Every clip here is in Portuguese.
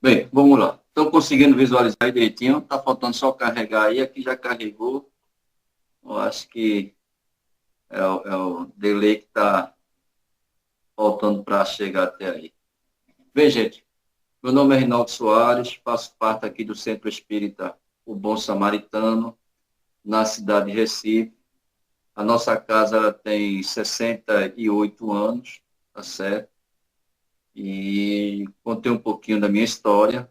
Bem, vamos lá. Estão conseguindo visualizar aí direitinho? Está faltando só carregar aí. Aqui já carregou. Eu acho que é o delay que está faltando para chegar até aí. Bem, gente, meu nome é Rinaldo Soares, faço parte aqui do Centro Espírita O Bom Samaritano, na cidade de Recife. A nossa casa ela tem 68 anos, tá certo? E contei um pouquinho da minha história.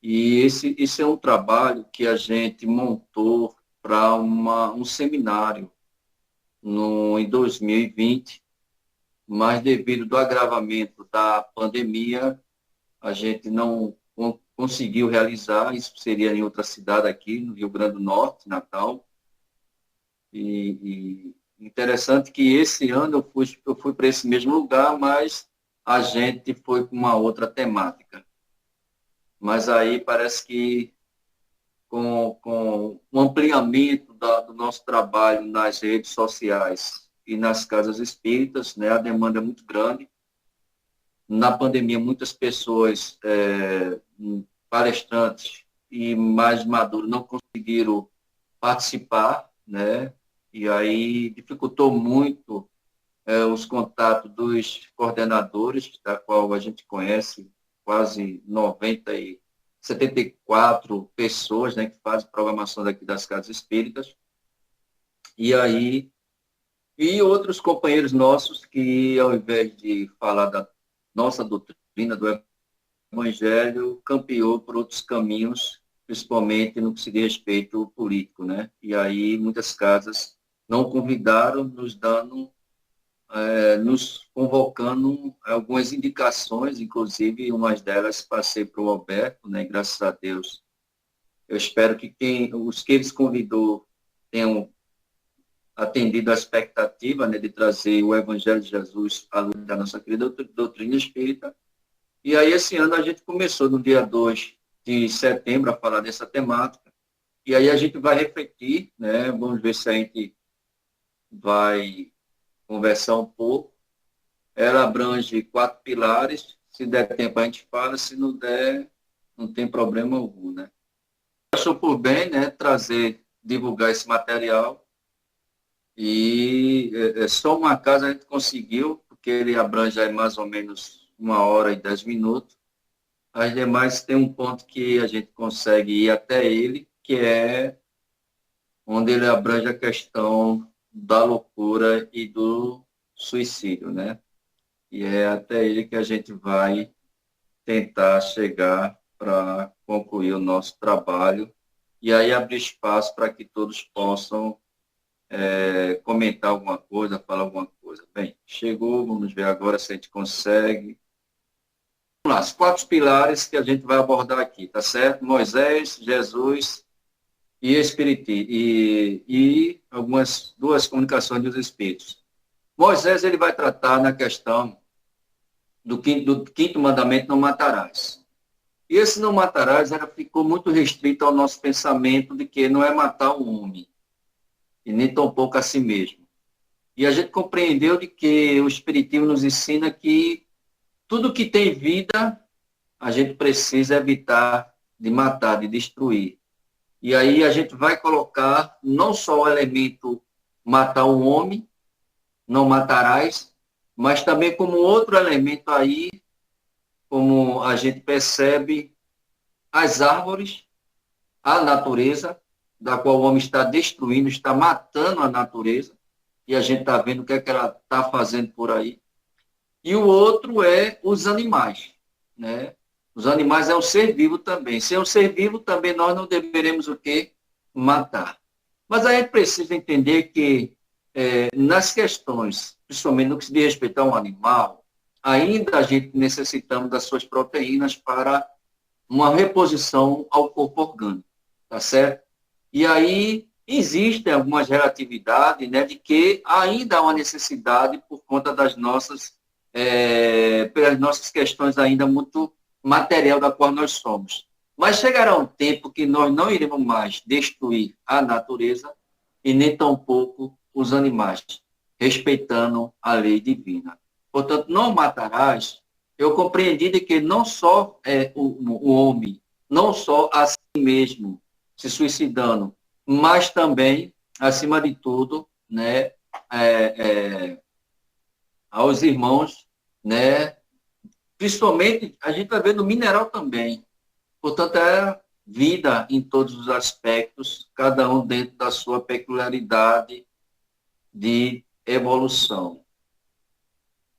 E esse é um trabalho que a gente montou para um seminário em 2020, mas devido ao agravamento da pandemia, a gente não conseguiu realizar. Isso seria em outra cidade aqui, no Rio Grande do Norte, Natal. E interessante que esse ano eu fui para esse mesmo lugar, mas a gente foi com uma outra temática. Mas aí parece que com o ampliamento do nosso trabalho nas redes sociais e nas casas espíritas, né, a demanda é muito grande. Na pandemia, muitas pessoas, palestrantes e mais maduros, não conseguiram participar, né, e aí dificultou muito os contatos dos coordenadores, da qual a gente conhece quase 74 pessoas, né, que fazem programação daqui das casas espíritas, e aí, e outros companheiros nossos que, ao invés de falar da nossa doutrina, do Evangelho, campeou por outros caminhos, principalmente no que se diz respeito ao político, né? E aí muitas casas não convidaram, nos convocando algumas indicações, inclusive umas delas passei para o Alberto, né? Graças a Deus. Eu espero que os que eles convidou tenham atendido à expectativa, né, de trazer o Evangelho de Jesus à luz da nossa querida doutrina espírita. E aí, esse ano, a gente começou no dia 2 de setembro a falar dessa temática. E aí a gente vai refletir, né? Vamos ver se a gente vai conversar um pouco. Ela abrange 4 pilares. Se der tempo, a gente fala. Se não der, não tem problema algum, né? Achou por bem, né, divulgar esse material. E só uma casa a gente conseguiu, porque ele abrange aí mais ou menos 1 hora e 10 minutos. As demais tem um ponto que a gente consegue ir até ele, que é onde ele abrange a questão da loucura e do suicídio, né? E é até ele que a gente vai tentar chegar para concluir o nosso trabalho e aí abrir espaço para que todos possam comentar alguma coisa, falar alguma coisa. Bem, chegou, vamos ver agora se a gente consegue. Vamos lá, os 4 pilares que a gente vai abordar aqui, tá certo? Moisés, Jesus e algumas 2 comunicações dos Espíritos. Moisés ele vai tratar na questão do quinto mandamento, não matarás. E esse não matarás ficou muito restrito ao nosso pensamento de que não é matar o homem, e nem tampouco a si mesmo. E a gente compreendeu de que o Espiritismo nos ensina que tudo que tem vida, a gente precisa evitar de matar, de destruir. E aí a gente vai colocar não só o elemento matar o homem, não matarás, mas também como outro elemento aí, como a gente percebe, as árvores, a natureza, da qual o homem está destruindo, está matando a natureza, e a gente está vendo o que é que ela está fazendo por aí. E o outro é os animais, né? Os animais é um ser vivo também. Se é um ser vivo, também nós não deveremos o quê? Matar. Mas a gente precisa entender que nas questões, principalmente no que se diz respeito a um animal, ainda a gente necessitamos das suas proteínas para uma reposição ao corpo orgânico, tá certo? E aí existem algumas relatividades, né, de que ainda há uma necessidade por conta pelas nossas questões ainda muito material da qual nós somos. Mas chegará um tempo que nós não iremos mais destruir a natureza e nem tampouco os animais, respeitando a lei divina. Portanto, não matarás eu compreendi de que não só o homem, não só a si mesmo se suicidando, mas também, acima de tudo, né, é, é, aos irmãos, né, principalmente, a gente vai ver no mineral também. Portanto, é vida em todos os aspectos, cada um dentro da sua peculiaridade de evolução.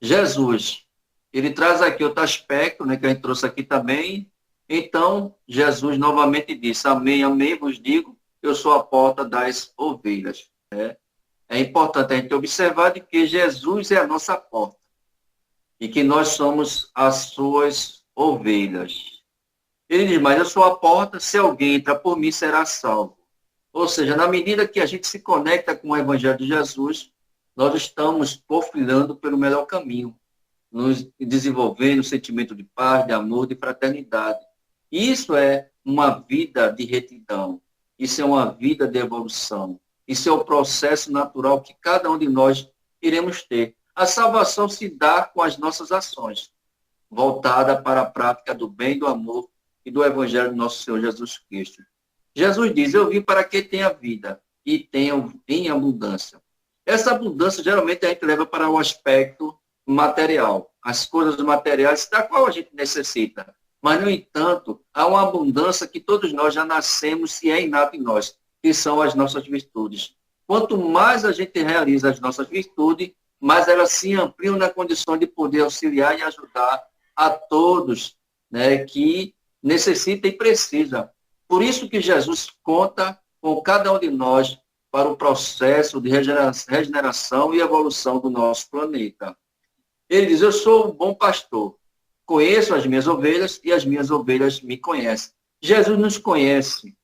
Jesus, ele traz aqui outro aspecto, né, que a gente trouxe aqui também. Então, Jesus novamente disse, amém, amém, vos digo, eu sou a porta das ovelhas. Né? É importante a gente observar de que Jesus é a nossa porta e que nós somos as suas ovelhas. Ele diz, mas eu sou a porta, se alguém entra por mim, será salvo. Ou seja, na medida que a gente se conecta com o Evangelho de Jesus, nós estamos porfilhando pelo melhor caminho, nos desenvolvendo um sentimento de paz, de amor, de fraternidade. Isso é uma vida de retidão, isso é uma vida de evolução, isso é o processo natural que cada um de nós iremos ter. A salvação se dá com as nossas ações, voltada para a prática do bem, do amor e do Evangelho do nosso Senhor Jesus Cristo. Jesus diz, eu vim para que tenha vida e tenha em abundância. Essa abundância, geralmente, a gente leva para o aspecto material, as coisas materiais, da qual a gente necessita. Mas, no entanto, há uma abundância que todos nós já nascemos e é inato em nós, que são as nossas virtudes. Quanto mais a gente realiza as nossas virtudes, mais elas se ampliam na condição de poder auxiliar e ajudar a todos, né, que necessitam e precisam. Por isso que Jesus conta com cada um de nós para o processo de regeneração e evolução do nosso planeta. Ele diz, eu sou um bom pastor, conheço as minhas ovelhas e as minhas ovelhas me conhecem. Jesus nos conhece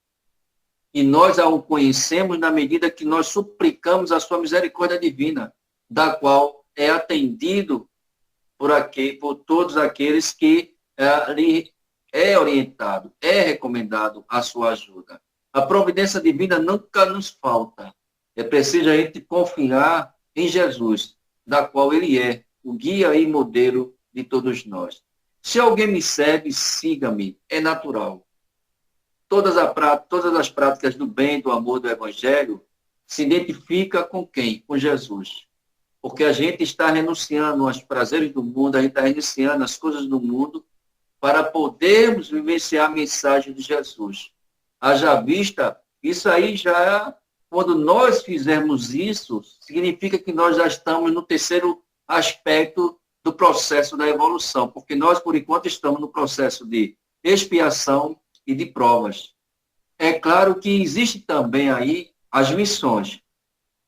e nós o conhecemos na medida que nós suplicamos a sua misericórdia divina, da qual é atendido por todos aqueles que lhe é orientado, é recomendado a sua ajuda. A providência divina nunca nos falta. É preciso a gente confiar em Jesus, da qual ele é o guia e modelo de todos nós. Se alguém me segue, siga-me, é natural. Todas as práticas do bem, do amor, do evangelho, se identifica com quem? Com Jesus. Porque a gente está renunciando aos prazeres do mundo, a gente está renunciando às coisas do mundo, para podermos vivenciar a mensagem de Jesus. Haja vista, isso aí já, quando nós fizermos isso, significa que nós já estamos no terceiro aspecto do processo da evolução, porque nós, por enquanto, estamos no processo de expiação e de provas. É claro que existe também aí as missões,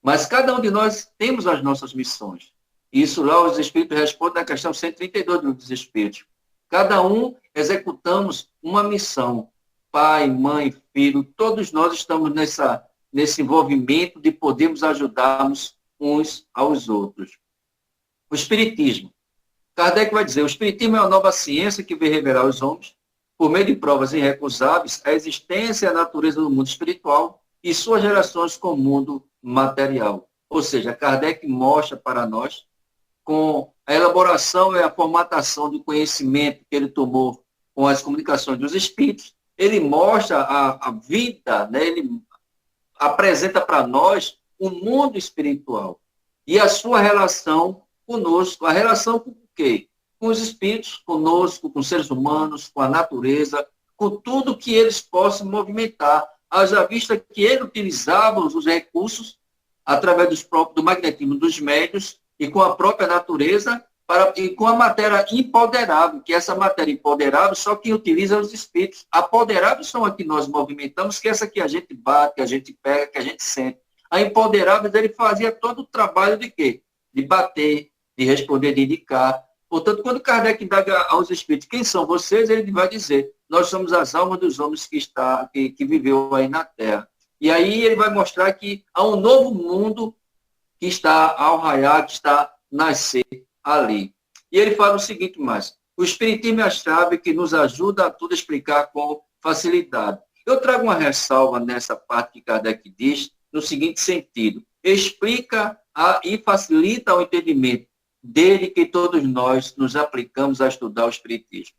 mas cada um de nós temos as nossas missões. Isso lá os Espíritos respondem na questão 132 dos Espíritos. Cada um executamos uma missão. Pai, mãe, filho, todos nós estamos nesse envolvimento de podermos ajudarmos uns aos outros. O Espiritismo. Kardec vai dizer, o Espiritismo é uma nova ciência que vem revelar aos homens, por meio de provas irrecusáveis, a existência e a natureza do mundo espiritual e suas relações com o mundo material. Ou seja, Kardec mostra para nós, com a elaboração e a formatação do conhecimento que ele tomou com as comunicações dos espíritos, ele mostra a vida, né? Ele apresenta para nós o mundo espiritual e a sua relação conosco, a relação com o quê? Com os espíritos, conosco, com os seres humanos, com a natureza, com tudo que eles possam movimentar. Haja vista que ele utilizava os recursos através do magnetismo dos médios e com a própria natureza e com a matéria imponderável, que essa matéria imponderável só quem utiliza é os espíritos. Apoderáveis são a que nós movimentamos, que essa que a gente bate, que a gente pega, que a gente sente. A imponderável, ele fazia todo o trabalho de quê? De bater, de responder, de indicar. Portanto, quando Kardec indaga aos espíritos, quem são vocês? Ele vai dizer, nós somos as almas dos homens que viveu aí na Terra. E aí ele vai mostrar que há um novo mundo que está ao raiar, que está a nascer ali. E ele fala o seguinte mais, o Espiritismo é a chave que nos ajuda a tudo explicar com facilidade. Eu trago uma ressalva nessa parte que Kardec diz, no seguinte sentido, explica e facilita o entendimento desde que todos nós nos aplicamos a estudar o Espiritismo.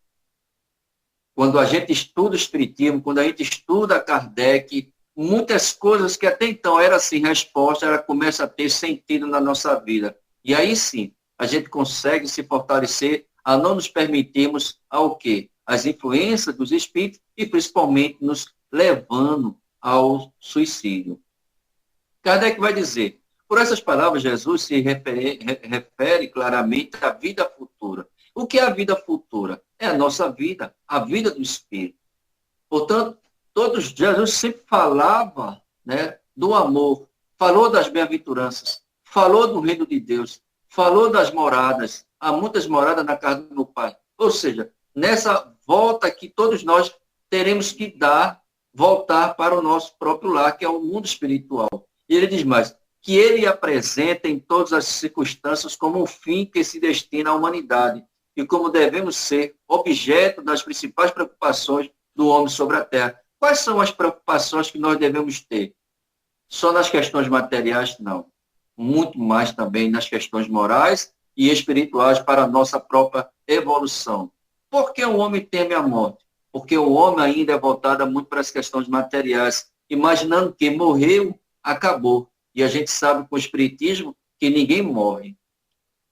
Quando a gente estuda o Espiritismo, quando a gente estuda Kardec, muitas coisas que até então eram sem resposta, ela começa a ter sentido na nossa vida. E aí sim, a gente consegue se fortalecer a não nos permitirmos ao quê? As influências dos espíritos e principalmente nos levando ao suicídio. Kardec vai dizer, por essas palavras, Jesus se refere claramente à vida futura. O que é a vida futura? É a nossa vida, a vida do Espírito. Portanto, Jesus sempre falava, né, do amor, falou das bem-aventuranças, falou do reino de Deus, falou das moradas. Há muitas moradas na casa do meu Pai. Ou seja, nessa volta que todos nós teremos que voltar para o nosso próprio lar, que é o mundo espiritual. E ele diz mais, que ele apresenta em todas as circunstâncias como um fim que se destina à humanidade e como devemos ser objeto das principais preocupações do homem sobre a terra. Quais são as preocupações que nós devemos ter? Só nas questões materiais? Não. Muito mais também nas questões morais e espirituais para a nossa própria evolução. Por que o homem teme a morte? Porque o homem ainda é voltado muito para as questões materiais, imaginando que morreu, acabou. E a gente sabe com o Espiritismo que ninguém morre.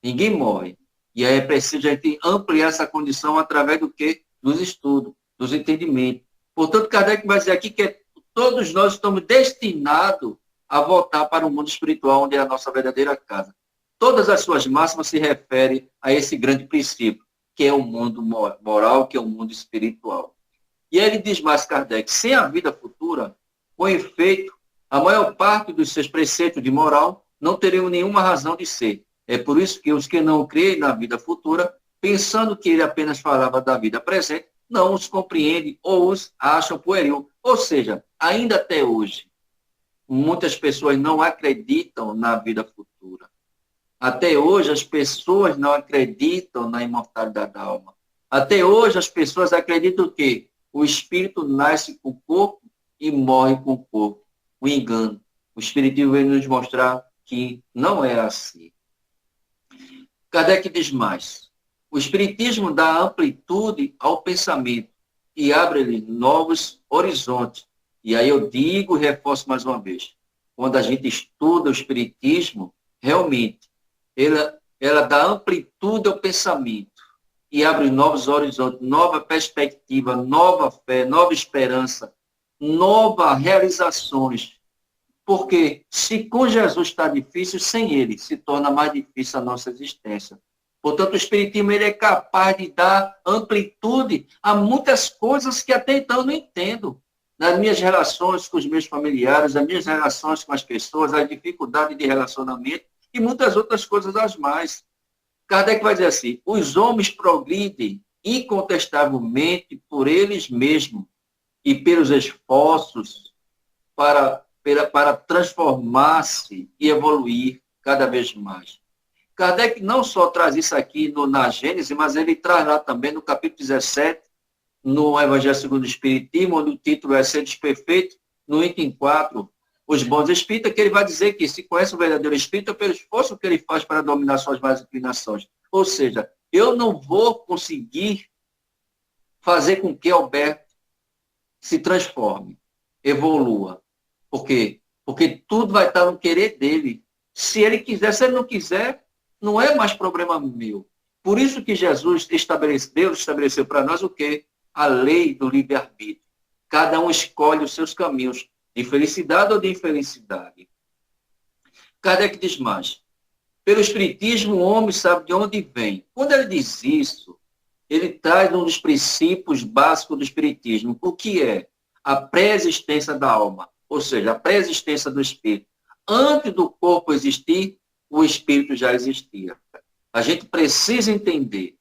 Ninguém morre. E aí é preciso a gente ampliar essa condição através do quê? Dos estudos, dos entendimentos. Portanto, Kardec vai dizer aqui que todos nós estamos destinados a voltar para o mundo espiritual, onde é a nossa verdadeira casa. Todas as suas máximas se referem a esse grande princípio, que é o mundo moral, que é o mundo espiritual. E aí ele diz mais, Kardec, sem a vida futura, com efeito, a maior parte dos seus preceitos de moral não teriam nenhuma razão de ser. É por isso que os que não creem na vida futura, pensando que ele apenas falava da vida presente, não os compreendem ou os acham pueril. Ou seja, ainda até hoje, muitas pessoas não acreditam na vida futura. Até hoje, as pessoas não acreditam na imortalidade da alma. Até hoje, as pessoas acreditam que o espírito nasce com o corpo e morre com o corpo. O engano. O Espiritismo veio nos mostrar que não é assim. Kardec diz mais. O Espiritismo dá amplitude ao pensamento e abre-lhe novos horizontes. E aí eu digo e reforço mais uma vez. Quando a gente estuda o Espiritismo, realmente, ela dá amplitude ao pensamento e abre novos horizontes, nova perspectiva, nova fé, nova esperança, novas realizações. Porque se com Jesus está difícil, sem ele se torna mais difícil a nossa existência. Portanto, o Espiritismo ele é capaz de dar amplitude a muitas coisas que até então eu não entendo. Nas minhas relações com os meus familiares, nas minhas relações com as pessoas, a dificuldade de relacionamento e muitas outras coisas as mais. Kardec vai dizer assim, os homens progridem incontestavelmente por eles mesmos e pelos esforços para transformar-se e evoluir cada vez mais. Kardec não só traz isso aqui na Gênese, mas ele traz lá também no capítulo 17, no Evangelho segundo o Espiritismo, onde o título é Seres Perfeitos, no item 4, os bons espíritas, que ele vai dizer que se conhece o verdadeiro espírito é pelo esforço que ele faz para dominar suas más inclinações. Ou seja, eu não vou conseguir fazer com que Alberto se transforme, evolua. Por quê? Porque tudo vai estar no querer dele. Se ele quiser, se ele não quiser, não é mais problema meu. Por isso que Jesus estabeleceu para nós o quê? A lei do livre-arbítrio. Cada um escolhe os seus caminhos, de felicidade ou de infelicidade. Kardec diz mais. Pelo Espiritismo, o homem sabe de onde vem. Quando ele diz isso, ele traz um dos princípios básicos do Espiritismo. O que é? A pré-existência da alma. Ou seja, a pré-existência do espírito. Antes do corpo existir, o espírito já existia. A gente precisa entender.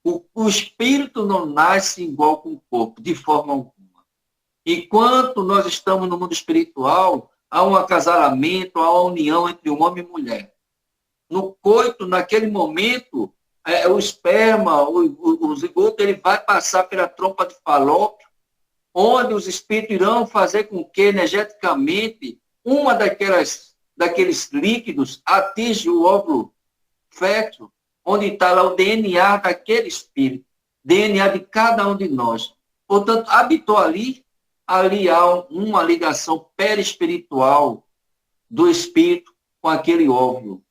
O espírito não nasce igual com o corpo, de forma alguma. Enquanto nós estamos no mundo espiritual, há um acasalamento, há uma união entre um homem e mulher. No coito, naquele momento, o esperma, o zigoto, ele vai passar pela trompa de Falópio, onde os espíritos irão fazer com que, energeticamente, uma daqueles líquidos atinja o óvulo fértil onde está lá o DNA daquele espírito, DNA de cada um de nós. Portanto, habitou ali há uma ligação perispiritual do espírito com aquele óvulo.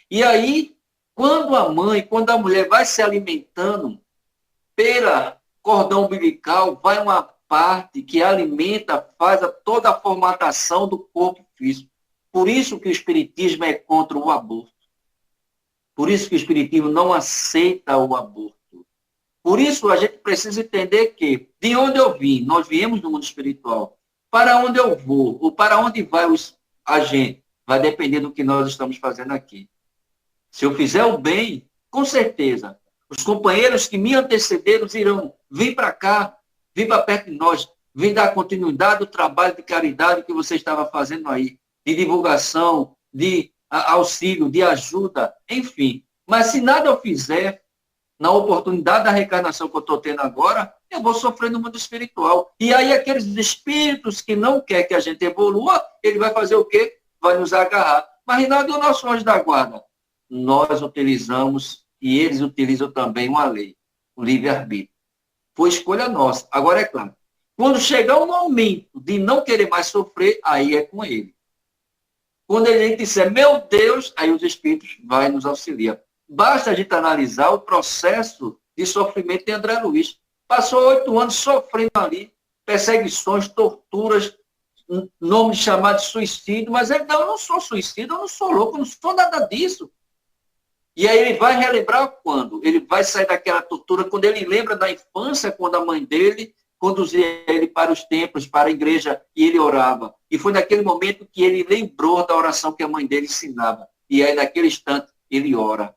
E aí, quando a mulher vai se alimentando pela cordão umbilical, vai uma parte que alimenta, faz toda a formatação do corpo físico. Por isso que o espiritismo é contra o aborto. Por isso que o espiritismo não aceita o aborto. Por isso a gente precisa entender que, de onde eu vim, nós viemos do mundo espiritual. Para onde eu vou, ou para onde vai a gente, vai depender do que nós estamos fazendo aqui. Se eu fizer o bem, com certeza, os companheiros que me antecederam irão vir para cá, vir para perto de nós, vir dar continuidade ao trabalho de caridade que você estava fazendo aí, de divulgação, de auxílio, de ajuda, enfim. Mas se nada eu fizer, na oportunidade da reencarnação que eu estou tendo agora, eu vou sofrer no mundo espiritual. E aí aqueles espíritos que não querem que a gente evolua, ele vai fazer o quê? Vai nos agarrar. Mas, Rinaldo, e o nosso anjo da guarda? Nós utilizamos, e eles utilizam também uma lei, o livre-arbítrio. Foi escolha nossa. Agora, é claro, quando chegar o momento de não querer mais sofrer, aí é com ele. Quando ele disser, meu Deus, aí os espíritos vão nos auxiliar. Basta a gente analisar o processo de sofrimento de André Luiz. Passou 8 anos sofrendo ali, perseguições, torturas, nome chamado de suicídio, mas ele não, eu não sou suicídio, eu não sou louco, eu não sou nada disso. E aí ele vai relembrar quando? Ele vai sair daquela tortura, quando ele lembra da infância, quando a mãe dele conduzia ele para os templos, para a igreja, e ele orava. E foi naquele momento que ele lembrou da oração que a mãe dele ensinava. E aí, naquele instante, ele ora.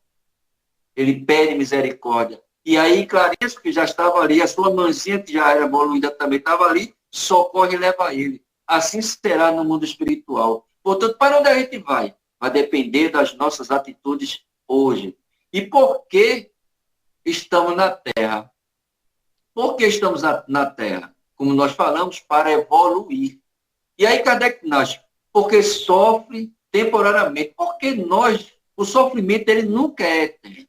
Ele pede misericórdia. E aí, Clarice, que já estava ali, a sua mãezinha, que já era evoluída, também estava ali, socorre e leva ele. Assim será no mundo espiritual. Portanto, para onde a gente vai? Vai depender das nossas atitudes hoje. E por que estamos na Terra? Por que estamos na Terra? Como nós falamos, para evoluir. E aí Kardec nasce, porque sofre temporariamente. Porque o sofrimento ele nunca é eterno.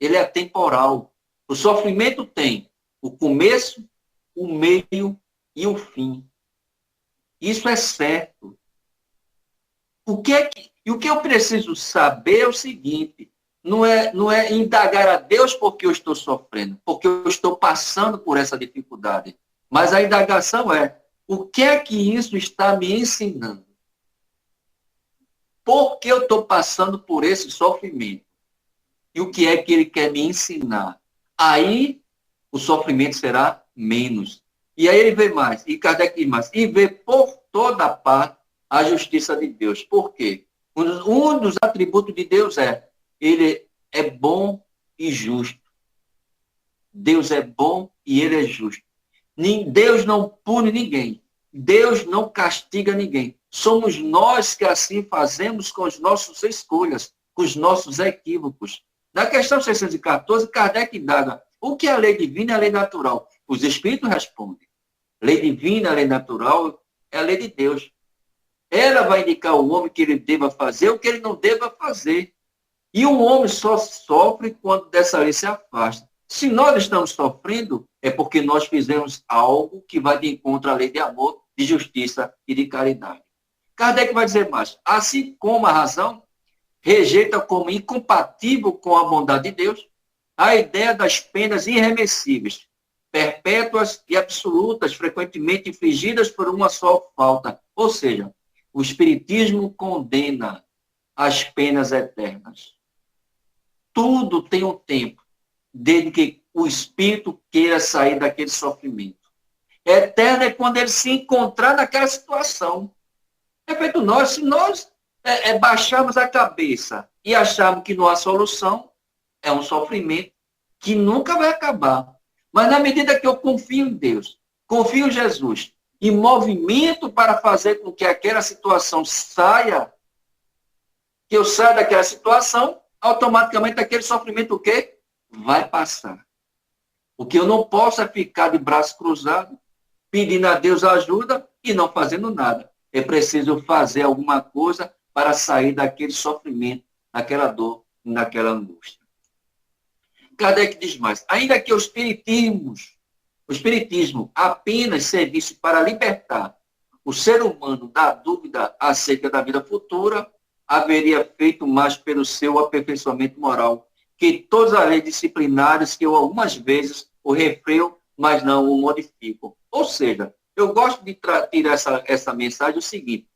Ele é temporal. O sofrimento tem o começo, o meio e o fim. Isso é certo. O que eu preciso saber é o seguinte, não é indagar a Deus porque eu estou sofrendo, porque eu estou passando por essa dificuldade. Mas a indagação é, o que é que isso está me ensinando? Por que eu estou passando por esse sofrimento? E o que é que ele quer me ensinar? Aí o sofrimento será menos. E aí ele vê mais, e Kardec diz mais, e vê por toda parte a justiça de Deus. Por quê? Um dos atributos de Deus é, ele é bom e justo. Deus é bom e ele é justo. Deus não pune ninguém. Deus não castiga ninguém. Somos nós que assim fazemos com as nossas escolhas, com os nossos equívocos. Na questão 614, Kardec indaga, o que é a lei divina e a lei natural? Os espíritos respondem. Lei divina, a lei natural, é a lei de Deus. Ela vai indicar ao homem que ele deva fazer o que ele não deva fazer. E o homem só sofre quando dessa lei se afasta. Se nós estamos sofrendo, é porque nós fizemos algo que vai de encontro à lei de amor, de justiça e de caridade. Kardec vai dizer mais, assim como a razão rejeita como incompatível com a bondade de Deus a ideia das penas irremessíveis, perpétuas e absolutas, frequentemente infligidas por uma só falta. Ou seja, o Espiritismo condena as penas eternas. Tudo tem um tempo, desde que o espírito queira sair daquele sofrimento. Eterno é quando ele se encontrar naquela situação. É feito nós, se nós baixarmos a cabeça e acharmos que não há solução, é um sofrimento que nunca vai acabar. Mas na medida que eu confio em Deus, confio em Jesus, e movimento para fazer com que aquela situação saia, que eu saia daquela situação, automaticamente aquele sofrimento o quê? Vai passar. O que eu não posso é ficar de braço cruzado, pedindo a Deus ajuda e não fazendo nada. É preciso fazer alguma coisa para sair daquele sofrimento, daquela dor, daquela angústia. Kardec diz mais, ainda que o espiritismo apenas servisse para libertar o ser humano da dúvida acerca da vida futura, haveria feito mais pelo seu aperfeiçoamento moral que todas as leis disciplinares que eu algumas vezes o refreio, mas não o modifico. Ou seja, eu gosto de tirar essa mensagem o seguinte,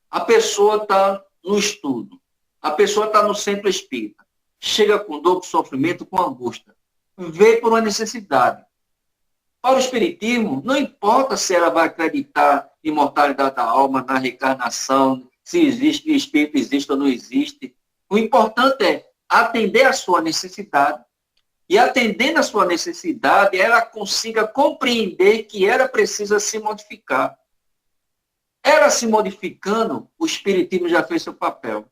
a pessoa está no estudo, a pessoa está no centro espírita, chega com dor, com sofrimento, com angústia, vê por uma necessidade. Para o espiritismo, não importa se ela vai acreditar em imortalidade da alma, na reencarnação, se existe, espírito existe ou não existe. O importante é atender a sua necessidade e, atendendo a sua necessidade, ela consiga compreender que ela precisa se modificar. Ela se modificando, o espiritismo já fez seu papel,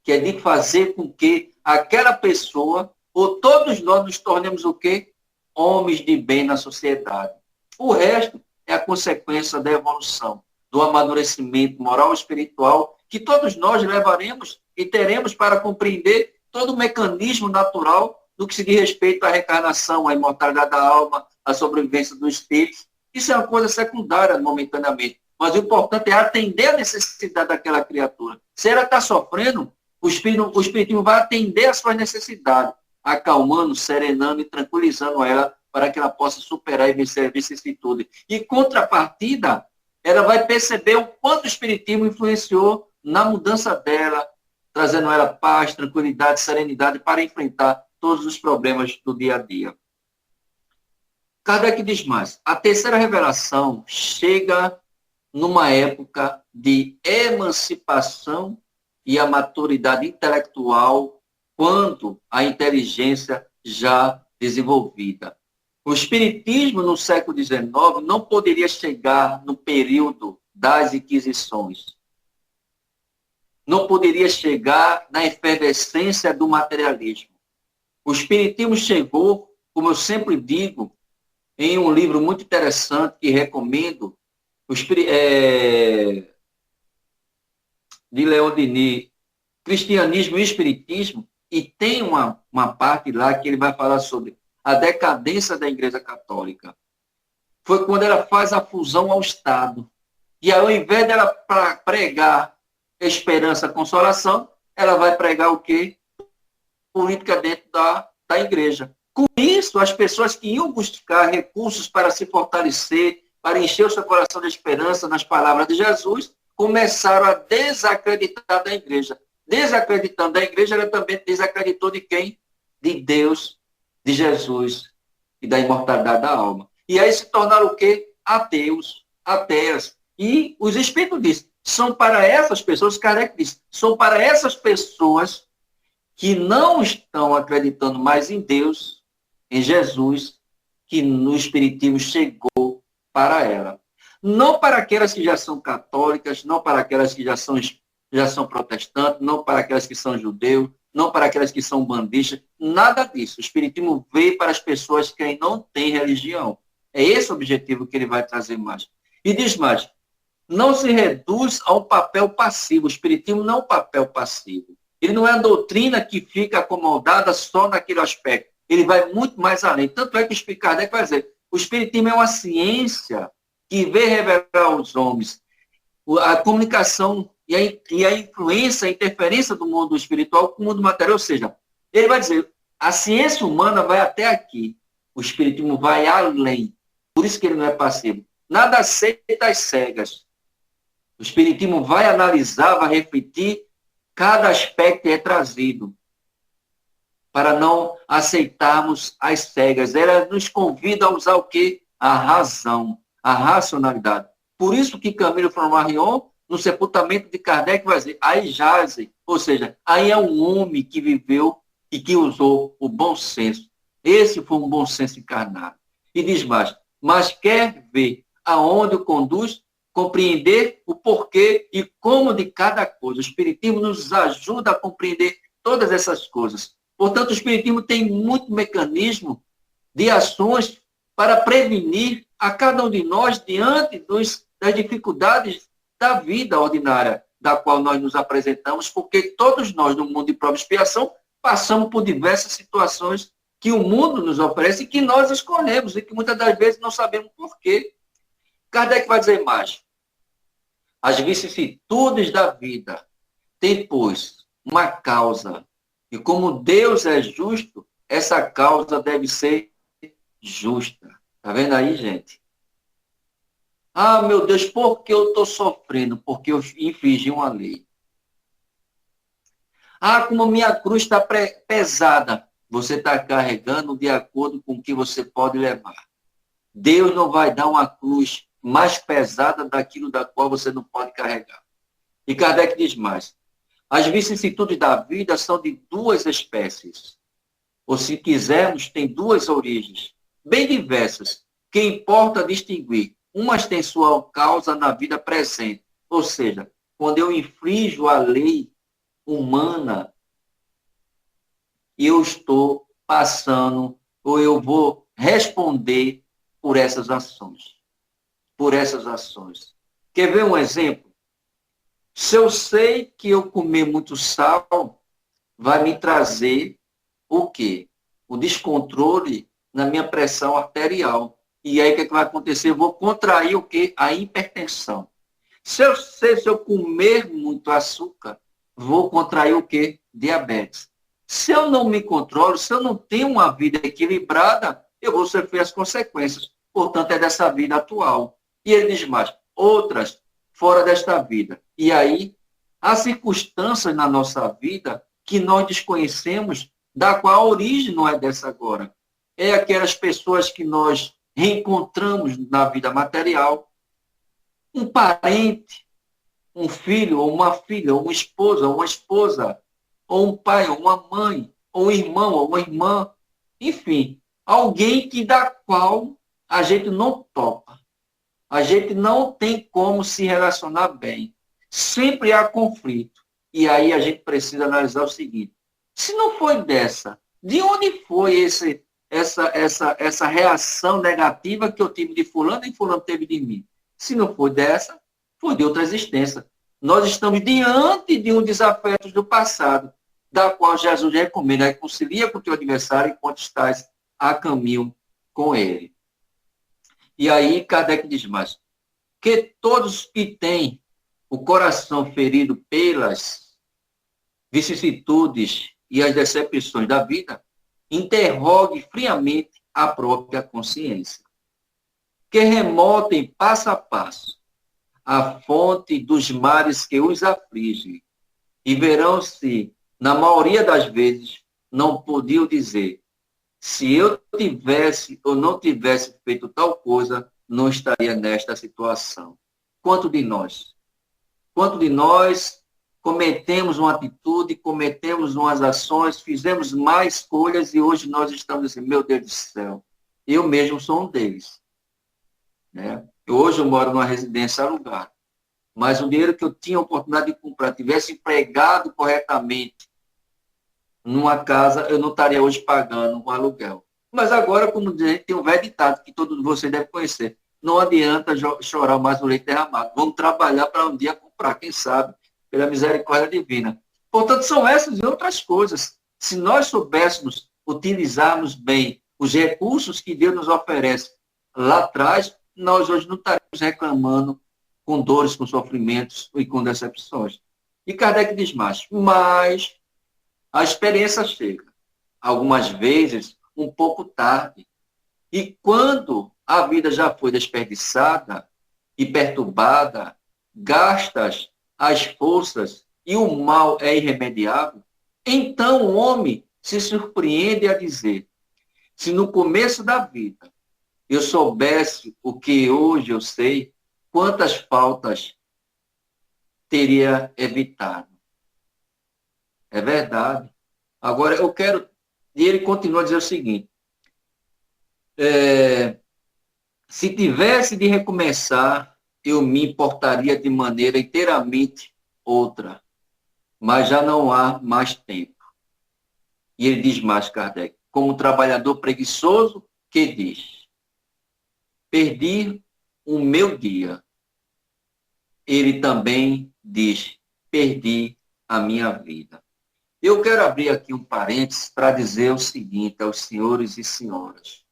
que é de fazer com que aquela pessoa, ou todos nós nos tornemos o quê? Homens de bem na sociedade. O resto é a consequência da evolução, do amadurecimento moral e espiritual que todos nós levaremos e teremos para compreender todo o mecanismo natural do que se diz respeito à reencarnação, à imortalidade da alma, à sobrevivência do espírito. Isso é uma coisa secundária momentaneamente. Mas o importante é atender a necessidade daquela criatura. Se ela está sofrendo, o espiritismo vai atender às suas necessidades, acalmando, serenando e tranquilizando ela para que ela possa superar e vencer a vicissitude. E, contrapartida, ela vai perceber o quanto o espiritismo influenciou na mudança dela, trazendo ela paz, tranquilidade, serenidade para enfrentar todos os problemas do dia a dia. Kardec diz mais, a terceira revelação chega numa época de emancipação e a maturidade intelectual, quanto à inteligência já desenvolvida. O espiritismo no século XIX não poderia chegar no período das Inquisições. Não poderia chegar na efervescência do materialismo. O espiritismo chegou, como eu sempre digo, em um livro muito interessante que recomendo, de Leon Denis, Cristianismo e Espiritismo, e tem uma parte lá que ele vai falar sobre a decadência da Igreja Católica. Foi quando ela faz a fusão ao Estado. E ao invés dela pregar esperança, consolação, ela vai pregar o quê? Política dentro da Igreja. Com isso, as pessoas que iam buscar recursos para se fortalecer, para encher o seu coração de esperança nas palavras de Jesus, começaram a desacreditar da Igreja. Desacreditando da Igreja, ela também desacreditou de quem? De Deus, de Jesus e da imortalidade da alma. E aí se tornaram o quê? Ateus, ateias. E os Espíritos dizem, são para essas pessoas, Kardec diz, são para essas pessoas que não estão acreditando mais em Deus, em Jesus, que no Espiritismo chegou para ela. Não para aquelas que já são católicas, não para aquelas que já são protestantes, não para aquelas que são judeus, não para aquelas que são bandistas, nada disso. O Espiritismo veio para as pessoas que não têm religião. É esse o objetivo que ele vai trazer mais. E diz mais, não se reduz a um papel passivo. O Espiritismo não é um papel passivo. Ele não é a doutrina que fica acomodada só naquele aspecto. Ele vai muito mais além. Tanto é que o Kardec vai dizer, o Espiritismo é uma ciência que vê revelar aos homens a comunicação e a influência, a interferência do mundo espiritual com o mundo material. Ou seja, ele vai dizer, a ciência humana vai até aqui, o espiritismo vai além. Por isso que ele não é passivo. Nada aceita às cegas. O espiritismo vai analisar, vai refletir, cada aspecto é trazido para não aceitarmos as cegas. Ela nos convida a usar o quê? A razão, a racionalidade. Por isso que Camilo Flammarion, no sepultamento de Kardec, vai dizer, aí jazem, ou seja, aí é um homem que viveu e que usou o bom senso. Esse foi um bom senso encarnado. E diz mais, mas quer ver aonde o conduz, compreender o porquê e como de cada coisa. O Espiritismo nos ajuda a compreender todas essas coisas. Portanto, o Espiritismo tem muito mecanismo de ações para prevenir a cada um de nós diante das dificuldades da vida ordinária, da qual nós nos apresentamos, porque todos nós, no mundo de prova e expiação, passamos por diversas situações que o mundo nos oferece e que nós escolhemos e que muitas das vezes não sabemos por quê. Kardec vai dizer mais. As vicissitudes da vida têm, pois, uma causa. E como Deus é justo, essa causa deve ser justa. Está vendo aí, gente? Ah, meu Deus, por que eu estou sofrendo? Porque eu infringi uma lei. Ah, como minha cruz está pesada. Você está carregando de acordo com o que você pode levar. Deus não vai dar uma cruz mais pesada daquilo da qual você não pode carregar. E Kardec diz mais. As vicissitudes da vida são de duas espécies. Ou, se quisermos, tem duas origens, bem diversas, que importa distinguir. Umas têm sua causa na vida presente, ou seja, quando eu infrinjo a lei humana, eu estou passando, ou eu vou responder por essas ações. Por essas ações. Quer ver um exemplo? Se eu sei que eu comer muito sal, vai me trazer o quê? O descontrole na minha pressão arterial. E aí o que, é que vai acontecer? Eu vou contrair o quê? A hipertensão. Se eu comer muito açúcar, vou contrair o quê? Diabetes. Se eu não me controlo, se eu não tenho uma vida equilibrada, eu vou sofrer as consequências. Portanto, é dessa vida atual. E ele diz mais, outras fora desta vida. E aí, há circunstâncias na nossa vida que nós desconhecemos, da qual a origem não é dessa agora. É aquelas pessoas que nós reencontramos na vida material, um parente, um filho, ou uma filha, ou uma esposa, ou um pai, ou uma mãe, ou um irmão, ou uma irmã, enfim, alguém que da qual a gente não topa. A gente não tem como se relacionar bem. Sempre há conflito. E aí a gente precisa analisar o seguinte: se não foi dessa, de onde foi essa reação negativa que eu tive de fulano e fulano teve de mim? Se não foi dessa, foi de outra existência. Nós estamos diante de um desafeto do passado, da qual Jesus recomenda: reconcilia com o teu adversário enquanto estás a caminho com ele. E aí Kardec diz mais, que todos que têm o coração ferido pelas vicissitudes e as decepções da vida, interrogue friamente a própria consciência. Que remotem passo a passo a fonte dos males que os afligem e verão se, na maioria das vezes, não podiam dizer: se eu tivesse ou não tivesse feito tal coisa, não estaria nesta situação. Quanto de nós? Quanto de nós cometemos uma atitude, cometemos umas ações, fizemos mais escolhas e hoje nós estamos assim, meu Deus do céu, eu mesmo sou um deles. Né? Hoje eu moro numa residência alugada, mas o dinheiro que eu tinha a oportunidade de comprar, tivesse empregado corretamente numa casa, eu não estaria hoje pagando um aluguel. Mas agora, como dizer, tem um velho ditado que todos vocês devem conhecer: não adianta chorar mais o leite derramado. Vamos trabalhar para um dia comprar, quem sabe, pela misericórdia divina. Portanto, são essas e outras coisas. Se nós soubéssemos utilizarmos bem os recursos que Deus nos oferece lá atrás, nós hoje não estaríamos reclamando com dores, com sofrimentos e com decepções. E Kardec diz mais, mas a experiência chega, algumas vezes, um pouco tarde. E quando a vida já foi desperdiçada e perturbada, gastas as forças e o mal é irremediável, então o homem se surpreende a dizer: se no começo da vida eu soubesse o que hoje eu sei, quantas faltas teria evitado. É verdade. Agora, eu quero... E ele continua a dizer o seguinte, se tivesse de recomeçar, eu me importaria de maneira inteiramente outra, mas já não há mais tempo. E ele diz mais, Kardec, como um trabalhador preguiçoso que diz, perdi o meu dia. Ele também diz, perdi a minha vida. Eu quero abrir aqui um parênteses para dizer o seguinte aos senhores e senhoras.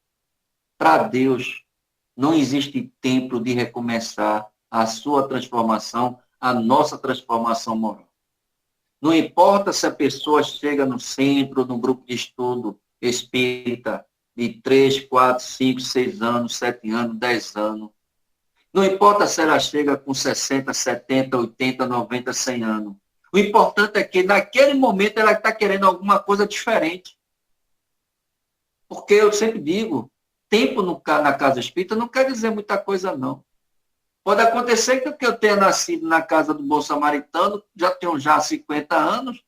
Para Deus, não existe tempo de recomeçar a sua transformação, a nossa transformação moral. Não importa se a pessoa chega no centro, no grupo de estudo espírita, de 3, 4, 5, 6 anos, 7 anos, 10 anos. Não importa se ela chega com 60, 70, 80, 90, 100 anos. O importante é que, naquele momento, ela está querendo alguma coisa diferente. Porque eu sempre digo, tempo na casa espírita não quer dizer muita coisa, não. Pode acontecer que eu tenha nascido na casa do Bom Samaritano, já tenho já 50 anos,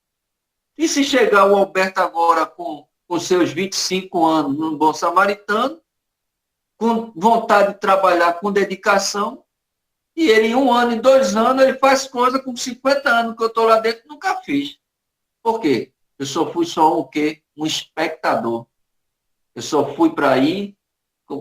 e se chegar o Alberto agora com seus 25 anos no Bom Samaritano, com vontade de trabalhar com dedicação, e ele em 1 ano, em 2 anos, ele faz coisa com 50 anos que eu estou lá dentro, nunca fiz. Por quê? Eu só fui o quê? Um espectador. Eu só fui para aí,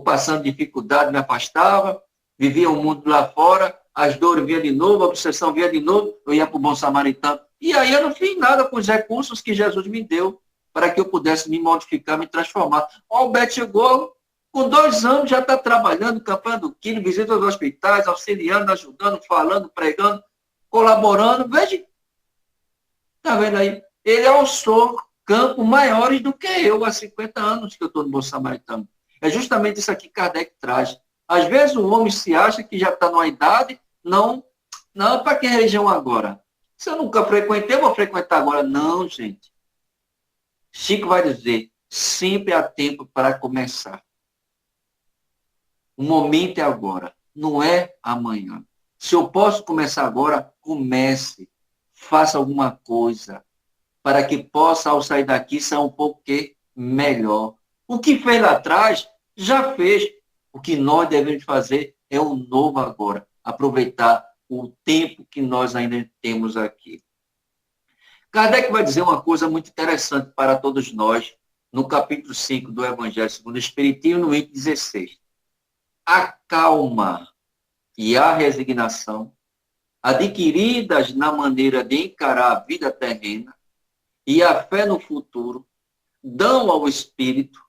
passando dificuldade, me afastava, vivia o mundo lá fora, as dores vinham de novo, a obsessão vinha de novo, eu ia para o Bom Samaritano. E aí eu não fiz nada com os recursos que Jesus me deu para que eu pudesse me modificar, me transformar. O Alberto chegou, com 2 anos já está trabalhando, campanha do quilo, visita aos hospitais, auxiliando, ajudando, falando, pregando, colaborando. Veja, está vendo aí? Ele alçou campos maiores do que eu, há 50 anos que eu estou no Bom Samaritano. É justamente isso aqui que Kardec traz. Às vezes o homem se acha que já está numa idade, não, para que religião agora? Se eu nunca frequentei, eu vou frequentar agora. Não, gente. Chico vai dizer, sempre há tempo para começar. O momento é agora, não é amanhã. Se eu posso começar agora, comece. Faça alguma coisa para que possa, ao sair daqui, ser um pouco melhor. O que fez lá atrás, já fez. O que nós devemos fazer é o novo agora. Aproveitar o tempo que nós ainda temos aqui. Kardec vai dizer uma coisa muito interessante para todos nós, no capítulo 5 do Evangelho segundo o Espiritismo, no item 16. A calma e a resignação, adquiridas na maneira de encarar a vida terrena, e a fé no futuro, dão ao espírito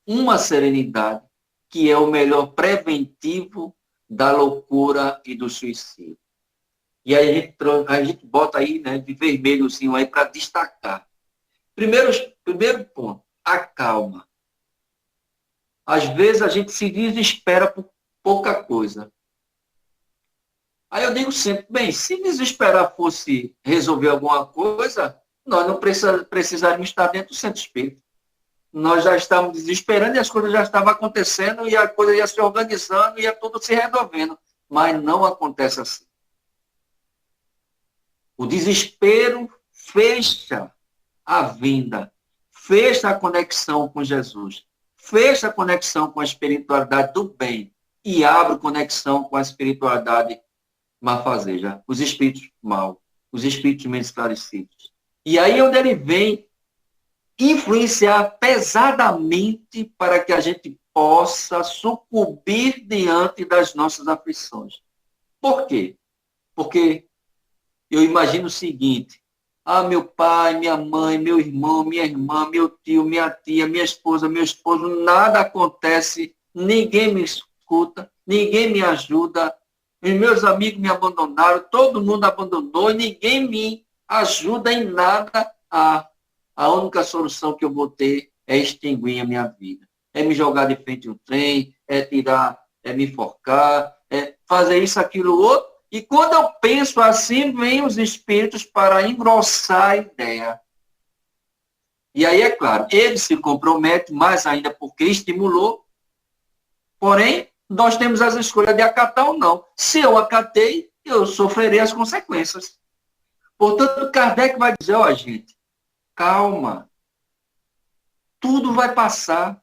uma serenidade que é o melhor preventivo da loucura e do suicídio. E aí a gente bota aí, né, de vermelhozinho aí para destacar. Primeiro ponto, a calma. Às vezes a gente se desespera por pouca coisa. Aí eu digo sempre, bem, se desesperar fosse resolver alguma coisa, nós não precisaríamos estar dentro do centro espírita. Nós já estávamos desesperando e as coisas já estavam acontecendo e a coisa ia se organizando e ia tudo se resolvendo. Mas não acontece assim. O desespero fecha a vinda, fecha a conexão com Jesus, fecha a conexão com a espiritualidade do bem e abre conexão com a espiritualidade malfazeja, os espíritos maus, os espíritos menos esclarecidos. E aí onde ele vem influenciar pesadamente para que a gente possa sucumbir diante das nossas aflições. Por quê? Porque eu imagino o seguinte, meu pai, minha mãe, meu irmão, minha irmã, meu tio, minha tia, minha esposa, meu esposo, nada acontece, ninguém me escuta, ninguém me ajuda, os meus amigos me abandonaram, todo mundo abandonou e ninguém me ajuda em nada. A única solução que eu vou ter é extinguir a minha vida. É me jogar de frente ao trem, é me enforcar, é fazer isso, aquilo, outro. E quando eu penso assim, vêm os espíritos para engrossar a ideia. E aí, é claro, ele se compromete, mais ainda porque estimulou. Porém, nós temos as escolhas de acatar ou não. Se eu acatei, eu sofrerei as consequências. Portanto, Kardec vai dizer, gente, calma. Tudo vai passar.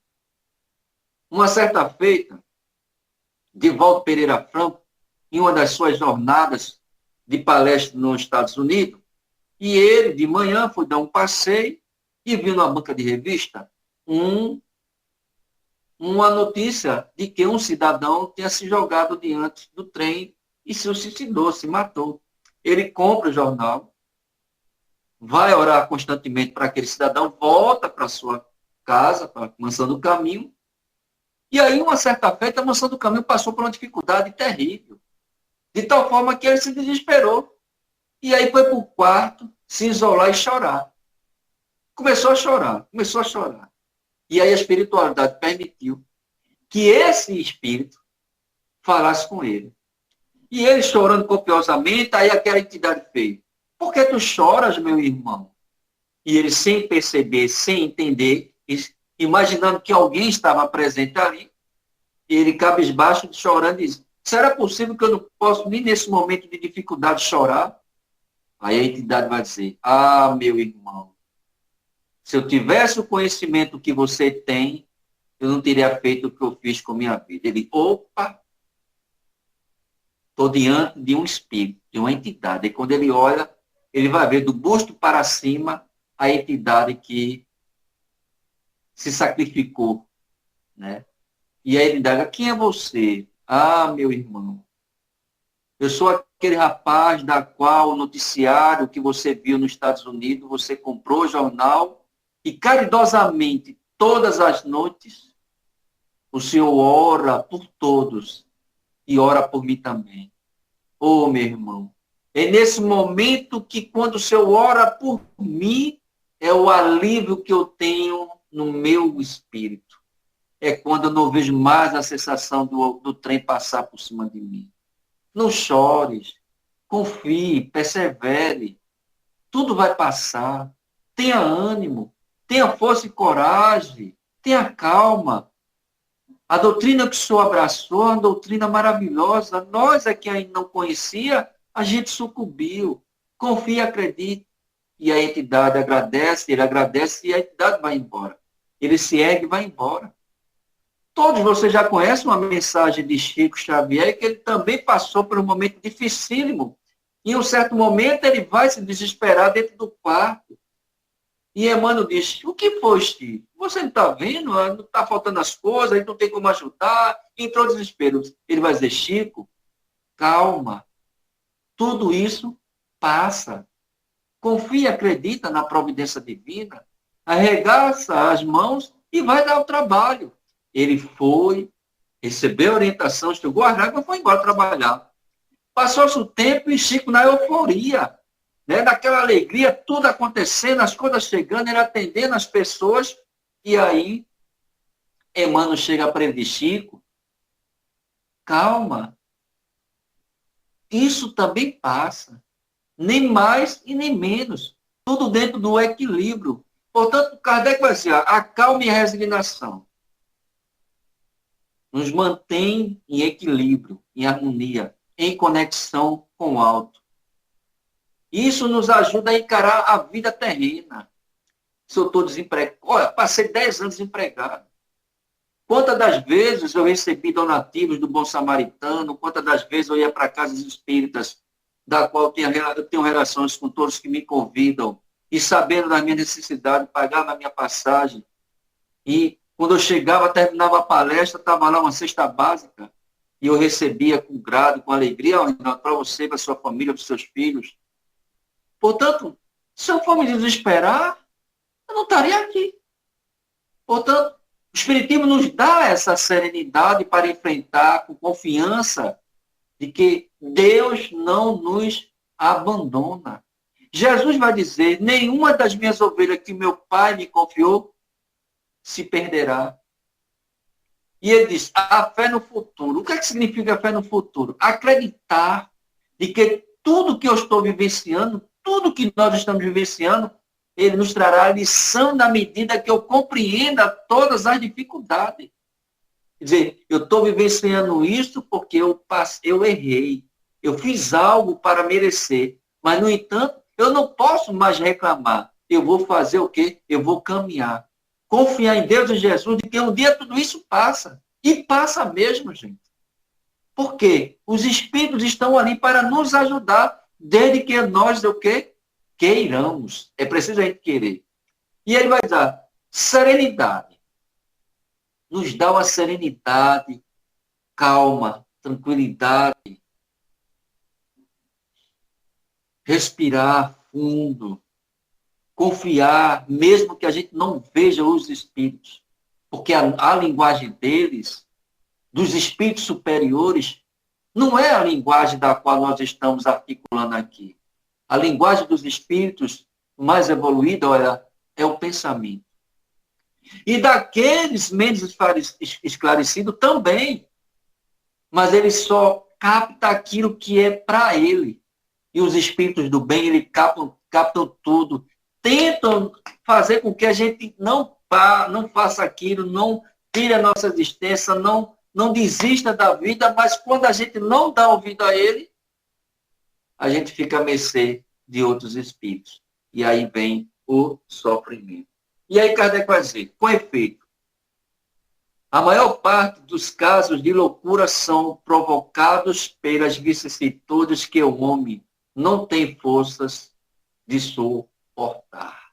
Uma certa feita, Divaldo Pereira Franco, em uma das suas jornadas de palestra nos Estados Unidos, e ele, de manhã, foi dar um passeio e viu na banca de revista uma notícia de que um cidadão tinha se jogado diante do trem e se suicidou, se matou. Ele compra o jornal, vai orar constantemente para aquele cidadão, volta para sua casa, para a mansão do caminho. E aí, uma certa feita, a mansão do caminho passou por uma dificuldade terrível. De tal forma que ele se desesperou. E aí foi para o quarto, se isolar e chorar. Começou a chorar, começou a chorar. E aí a espiritualidade permitiu que esse espírito falasse com ele. E ele chorando copiosamente, aí aquela entidade fez: por que tu choras, meu irmão? E ele, sem perceber, sem entender, imaginando que alguém estava presente ali, ele cabisbaixo, chorando, diz: será possível que eu não possa, nem nesse momento de dificuldade, chorar? Aí a entidade vai dizer: ah, meu irmão, se eu tivesse o conhecimento que você tem, eu não teria feito o que eu fiz com a minha vida. Ele: opa, estou diante de um espírito, de uma entidade. E quando ele olha, ele vai ver do busto para cima a entidade que se sacrificou, né? E aí ele diz: quem é você? Ah, meu irmão, eu sou aquele rapaz da qual o noticiário que você viu nos Estados Unidos, você comprou o jornal e caridosamente, todas as noites, o Senhor ora por todos e ora por mim também. Oh, meu irmão, é nesse momento que, quando o Senhor ora por mim, é o alívio que eu tenho no meu espírito. É quando eu não vejo mais a sensação do trem passar por cima de mim. Não chores, confie, persevere. Tudo vai passar. Tenha ânimo, tenha força e coragem, tenha calma. A doutrina que o senhor abraçou é uma doutrina maravilhosa. Nós aqui ainda não conhecia, a gente sucumbiu. Confie e acredite. E a entidade agradece, ele agradece e a entidade vai embora. Ele se ergue e vai embora. Todos vocês já conhecem uma mensagem de Chico Xavier, que ele também passou por um momento dificílimo. Em um certo momento, ele vai se desesperar dentro do quarto. E Emmanuel diz: o que foi, Chico? Você não está vendo? Não está faltando as coisas, não tem como ajudar. Entrou em desespero. Ele vai dizer: Chico, calma. Tudo isso passa. Confia e acredita na providência divina. Arregaça as mãos e vai dar o trabalho. Ele foi, recebeu a orientação, chegou a água e foi embora trabalhar. Passou-se o tempo e Chico na euforia, né? Daquela alegria, tudo acontecendo, as coisas chegando, ele atendendo as pessoas. E aí, Emmanuel chega para ele e diz: Chico, calma, isso também passa. Nem mais e nem menos. Tudo dentro do equilíbrio. Portanto, Kardec vai dizer: a calma e a resignação nos mantém em equilíbrio, em harmonia, em conexão com o alto. Isso nos ajuda a encarar a vida terrena. Se eu estou desempregado, olha, passei 10 anos desempregado. Quantas das vezes eu recebi donativos do Bom Samaritano, quantas das vezes eu ia para casas espíritas, da qual eu tenho relações com todos que me convidam, e sabendo da minha necessidade, pagava a minha passagem. E quando eu chegava, terminava a palestra, estava lá uma cesta básica, e eu recebia com grado, com alegria, para você, para sua família, para os seus filhos. Portanto, se eu for me desesperar, eu não estaria aqui. Portanto, o Espiritismo nos dá essa serenidade para enfrentar com confiança de que Deus não nos abandona. Jesus vai dizer: nenhuma das minhas ovelhas que meu Pai me confiou se perderá. E ele diz: a fé no futuro. O que é que significa a fé no futuro? Acreditar de que tudo que eu estou vivenciando, tudo que nós estamos vivenciando, ele nos trará a lição na medida que eu compreenda todas as dificuldades. Quer dizer, eu estou vivenciando isso porque eu errei. Eu fiz algo para merecer. Mas, no entanto, eu não posso mais reclamar. Eu vou fazer o quê? Eu vou caminhar. Confiar em Deus e Jesus, de que um dia tudo isso passa. E passa mesmo, gente. Por quê? Os espíritos estão ali para nos ajudar, desde que nós o quê? Queiramos. É preciso a gente querer. E ele vai dar serenidade. Nos dá uma serenidade, calma, tranquilidade. Respirar fundo. confiar, mesmo que a gente não veja os espíritos, porque a linguagem deles, dos espíritos superiores, não é a linguagem da qual nós estamos articulando aqui. A linguagem dos espíritos mais evoluída, olha, é o pensamento. E daqueles menos esclarecidos também, mas ele só capta aquilo que é para ele. E os espíritos do bem, eles captam tudo, tentam fazer com que a gente não faça aquilo, não tire a nossa existência, não desista da vida, mas quando a gente não dá ouvido a ele, a gente fica à mercê de outros espíritos. E aí vem o sofrimento. E aí Kardec vai dizer, com efeito, a maior parte dos casos de loucura são provocados pelas vicissitudes que o homem não tem forças de suportar.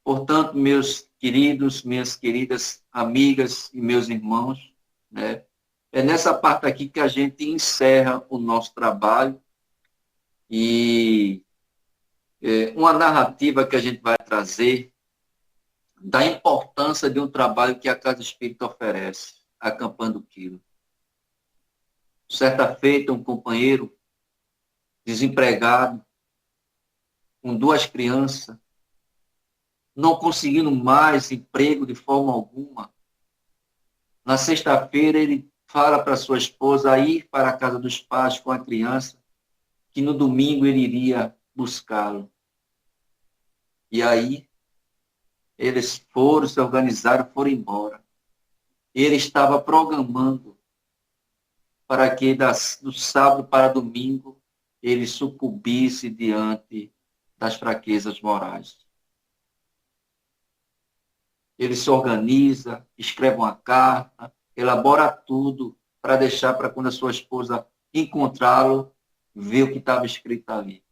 Portanto, meus queridos, minhas queridas amigas e meus irmãos, né, é nessa parte aqui que a gente encerra o nosso trabalho e uma narrativa que a gente vai trazer da importância de um trabalho que a Casa Espírita oferece, Acampando o Quilo. Certa feita, um companheiro desempregado, com 2 crianças, não conseguindo mais emprego de forma alguma. Na sexta-feira, ele fala para sua esposa ir para a casa dos pais com a criança, que no domingo ele iria buscá-lo. E aí, eles foram, se organizaram, foram embora. Ele estava programando para que do sábado para domingo ele sucumbisse diante das fraquezas morais. Ele se organiza, escreve uma carta, elabora tudo para deixar para quando a sua esposa encontrá-lo, ver o que estava escrito ali.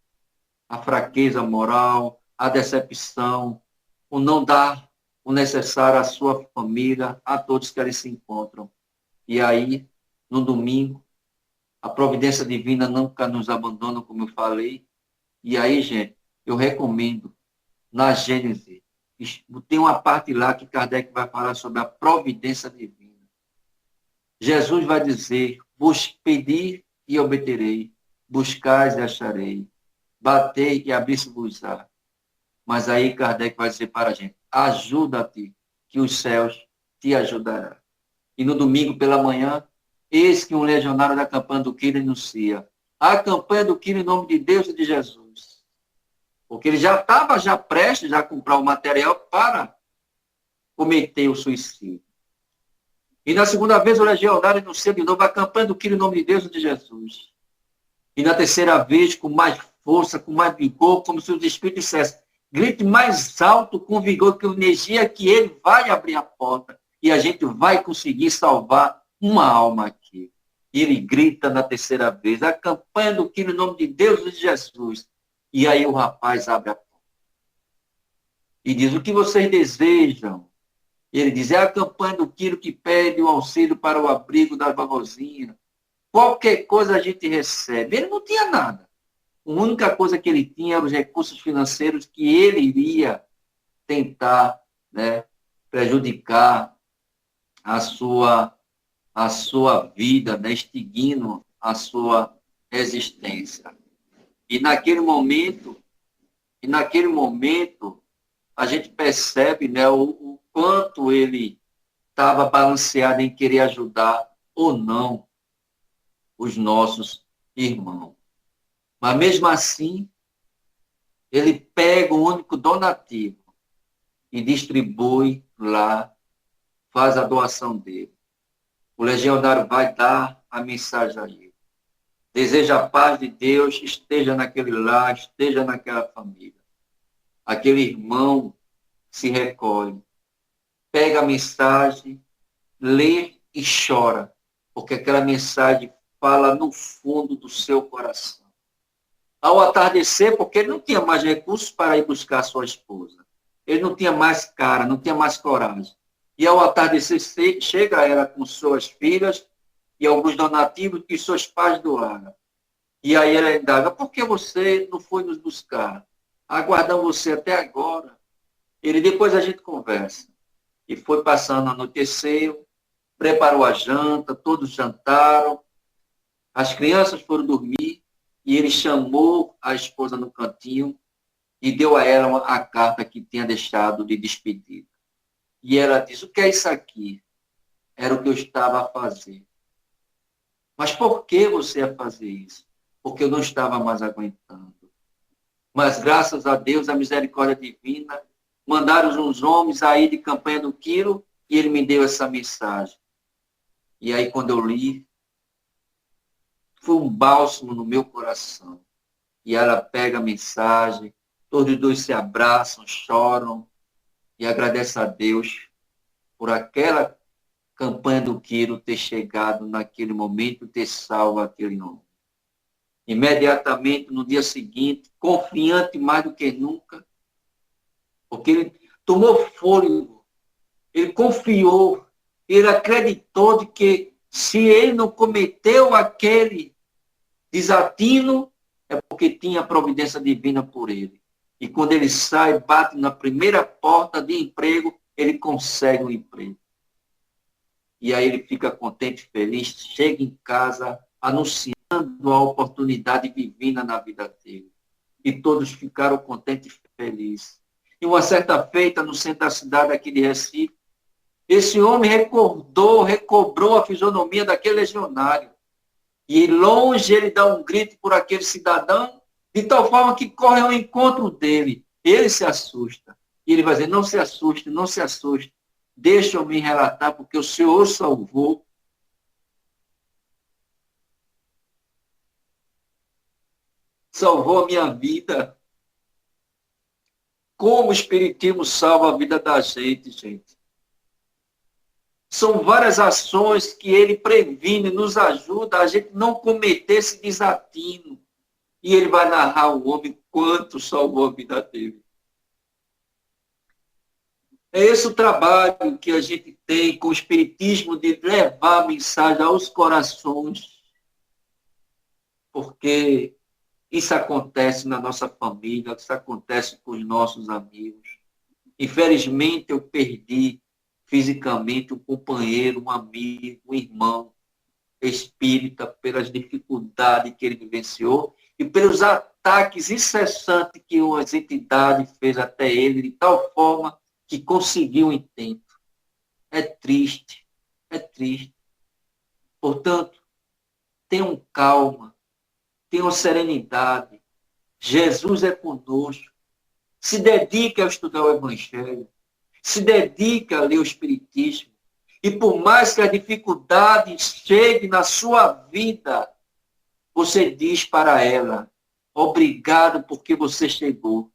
A fraqueza moral, a decepção, o não dar o necessário à sua família, a todos que ali se encontram. E aí, no domingo, a providência divina nunca nos abandona, como eu falei. E aí, gente, eu recomendo, na Gênesis, tem uma parte lá que Kardec vai falar sobre a providência divina. Jesus vai dizer, pedi e obterei, buscais e acharei, batei e abri-se-vos-á. Mas aí Kardec vai dizer para a gente, ajuda-te, que os céus te ajudarão. E no domingo pela manhã, eis que um legionário da campanha do Quilo anuncia, a campanha do Quilo em nome de Deus e de Jesus. Porque ele já estava prestes a comprar o material para cometer o suicídio. E na segunda vez o legionário anuncia de novo a campanha do Quilo em nome de Deus e de Jesus. E na terceira vez, com mais força, com mais vigor, como se os espíritos dissessem, grite mais alto, com vigor, com energia, que ele vai abrir a porta e a gente vai conseguir salvar uma alma aqui. E ele grita na terceira vez, a campanha do Quilo em nome de Deus e de Jesus. E aí o rapaz abre a porta. E diz, o que vocês desejam? E ele diz, é a campanha do Quilo que pede o auxílio para o abrigo da vovozinha. Qualquer coisa a gente recebe. Ele não tinha nada. A única coisa que ele tinha eram os recursos financeiros que ele iria tentar, né, prejudicar a sua vida, né, extinguindo a sua existência. E naquele momento, a gente percebe, né, o quanto ele estava balanceado em querer ajudar ou não os nossos irmãos. Mas mesmo assim, ele pega o único donativo e distribui lá, faz a doação dele. O legionário vai dar a mensagem a ele. Deseja a paz de Deus, esteja naquele lar, esteja naquela família. Aquele irmão se recolhe, pega a mensagem, lê e chora, porque aquela mensagem fala no fundo do seu coração. Ao atardecer, porque ele não tinha mais recursos para ir buscar sua esposa. Ele não tinha mais cara, não tinha mais coragem. E ao atardecer, chega ela com suas filhas e alguns donativos que seus pais doaram. E aí ela indaga, por que você não foi nos buscar? aguardando você até agora. Ele, depois a gente conversa. E foi passando, anoiteceu, preparou a janta, todos jantaram, as crianças foram dormir, e ele chamou a esposa no cantinho e deu a ela a carta que tinha deixado de despedida. E ela diz, o que é isso aqui? Era o que eu estava a fazer. Mas por que você ia fazer isso? Porque eu não estava mais aguentando. Mas graças a Deus, a misericórdia divina, mandaram uns homens aí de campanha do Quiro e ele me deu essa mensagem. E aí quando eu li, foi um bálsamo no meu coração. E ela pega a mensagem, todos os dois se abraçam, choram e agradecem a Deus por aquela campanha do Quiro ter chegado naquele momento, ter salvo aquele homem. Imediatamente, no dia seguinte, confiante mais do que nunca, porque ele tomou fôlego, ele confiou, ele acreditou de que se ele não cometeu aquele desatino, é porque tinha a providência divina por ele. E quando ele sai, bate na primeira porta de emprego, ele consegue um emprego. E aí ele fica contente, feliz, chega em casa, anunciando a oportunidade divina na vida dele. E todos ficaram contentes e felizes. E uma certa feita, no centro da cidade aqui de Recife, esse homem recobrou a fisionomia daquele legionário. E longe ele dá um grito por aquele cidadão, de tal forma que corre ao encontro dele. Ele se assusta. E ele vai dizer, não se assuste, não se assuste. Deixa eu me relatar, porque o Senhor salvou. Salvou a minha vida. Como o Espiritismo salva a vida da gente, gente. São várias ações que ele previne, nos ajuda a gente não cometer esse desatino. E ele vai narrar o homem quanto salvou a vida dele. É esse o trabalho que a gente tem com o Espiritismo de levar a mensagem aos corações. Porque isso acontece na nossa família, isso acontece com os nossos amigos. Infelizmente, eu perdi fisicamente um companheiro, um amigo, um irmão espírita, pelas dificuldades que ele vivenciou e pelos ataques incessantes que as entidades fez até ele, de tal forma que conseguiu um intento. É triste, é triste. Portanto, tenham calma, tenham serenidade. Jesus é conosco. Se dedique a estudar o Evangelho. Se dedique a ler o Espiritismo. E por mais que a dificuldade chegue na sua vida, você diz para ela, obrigado porque você chegou.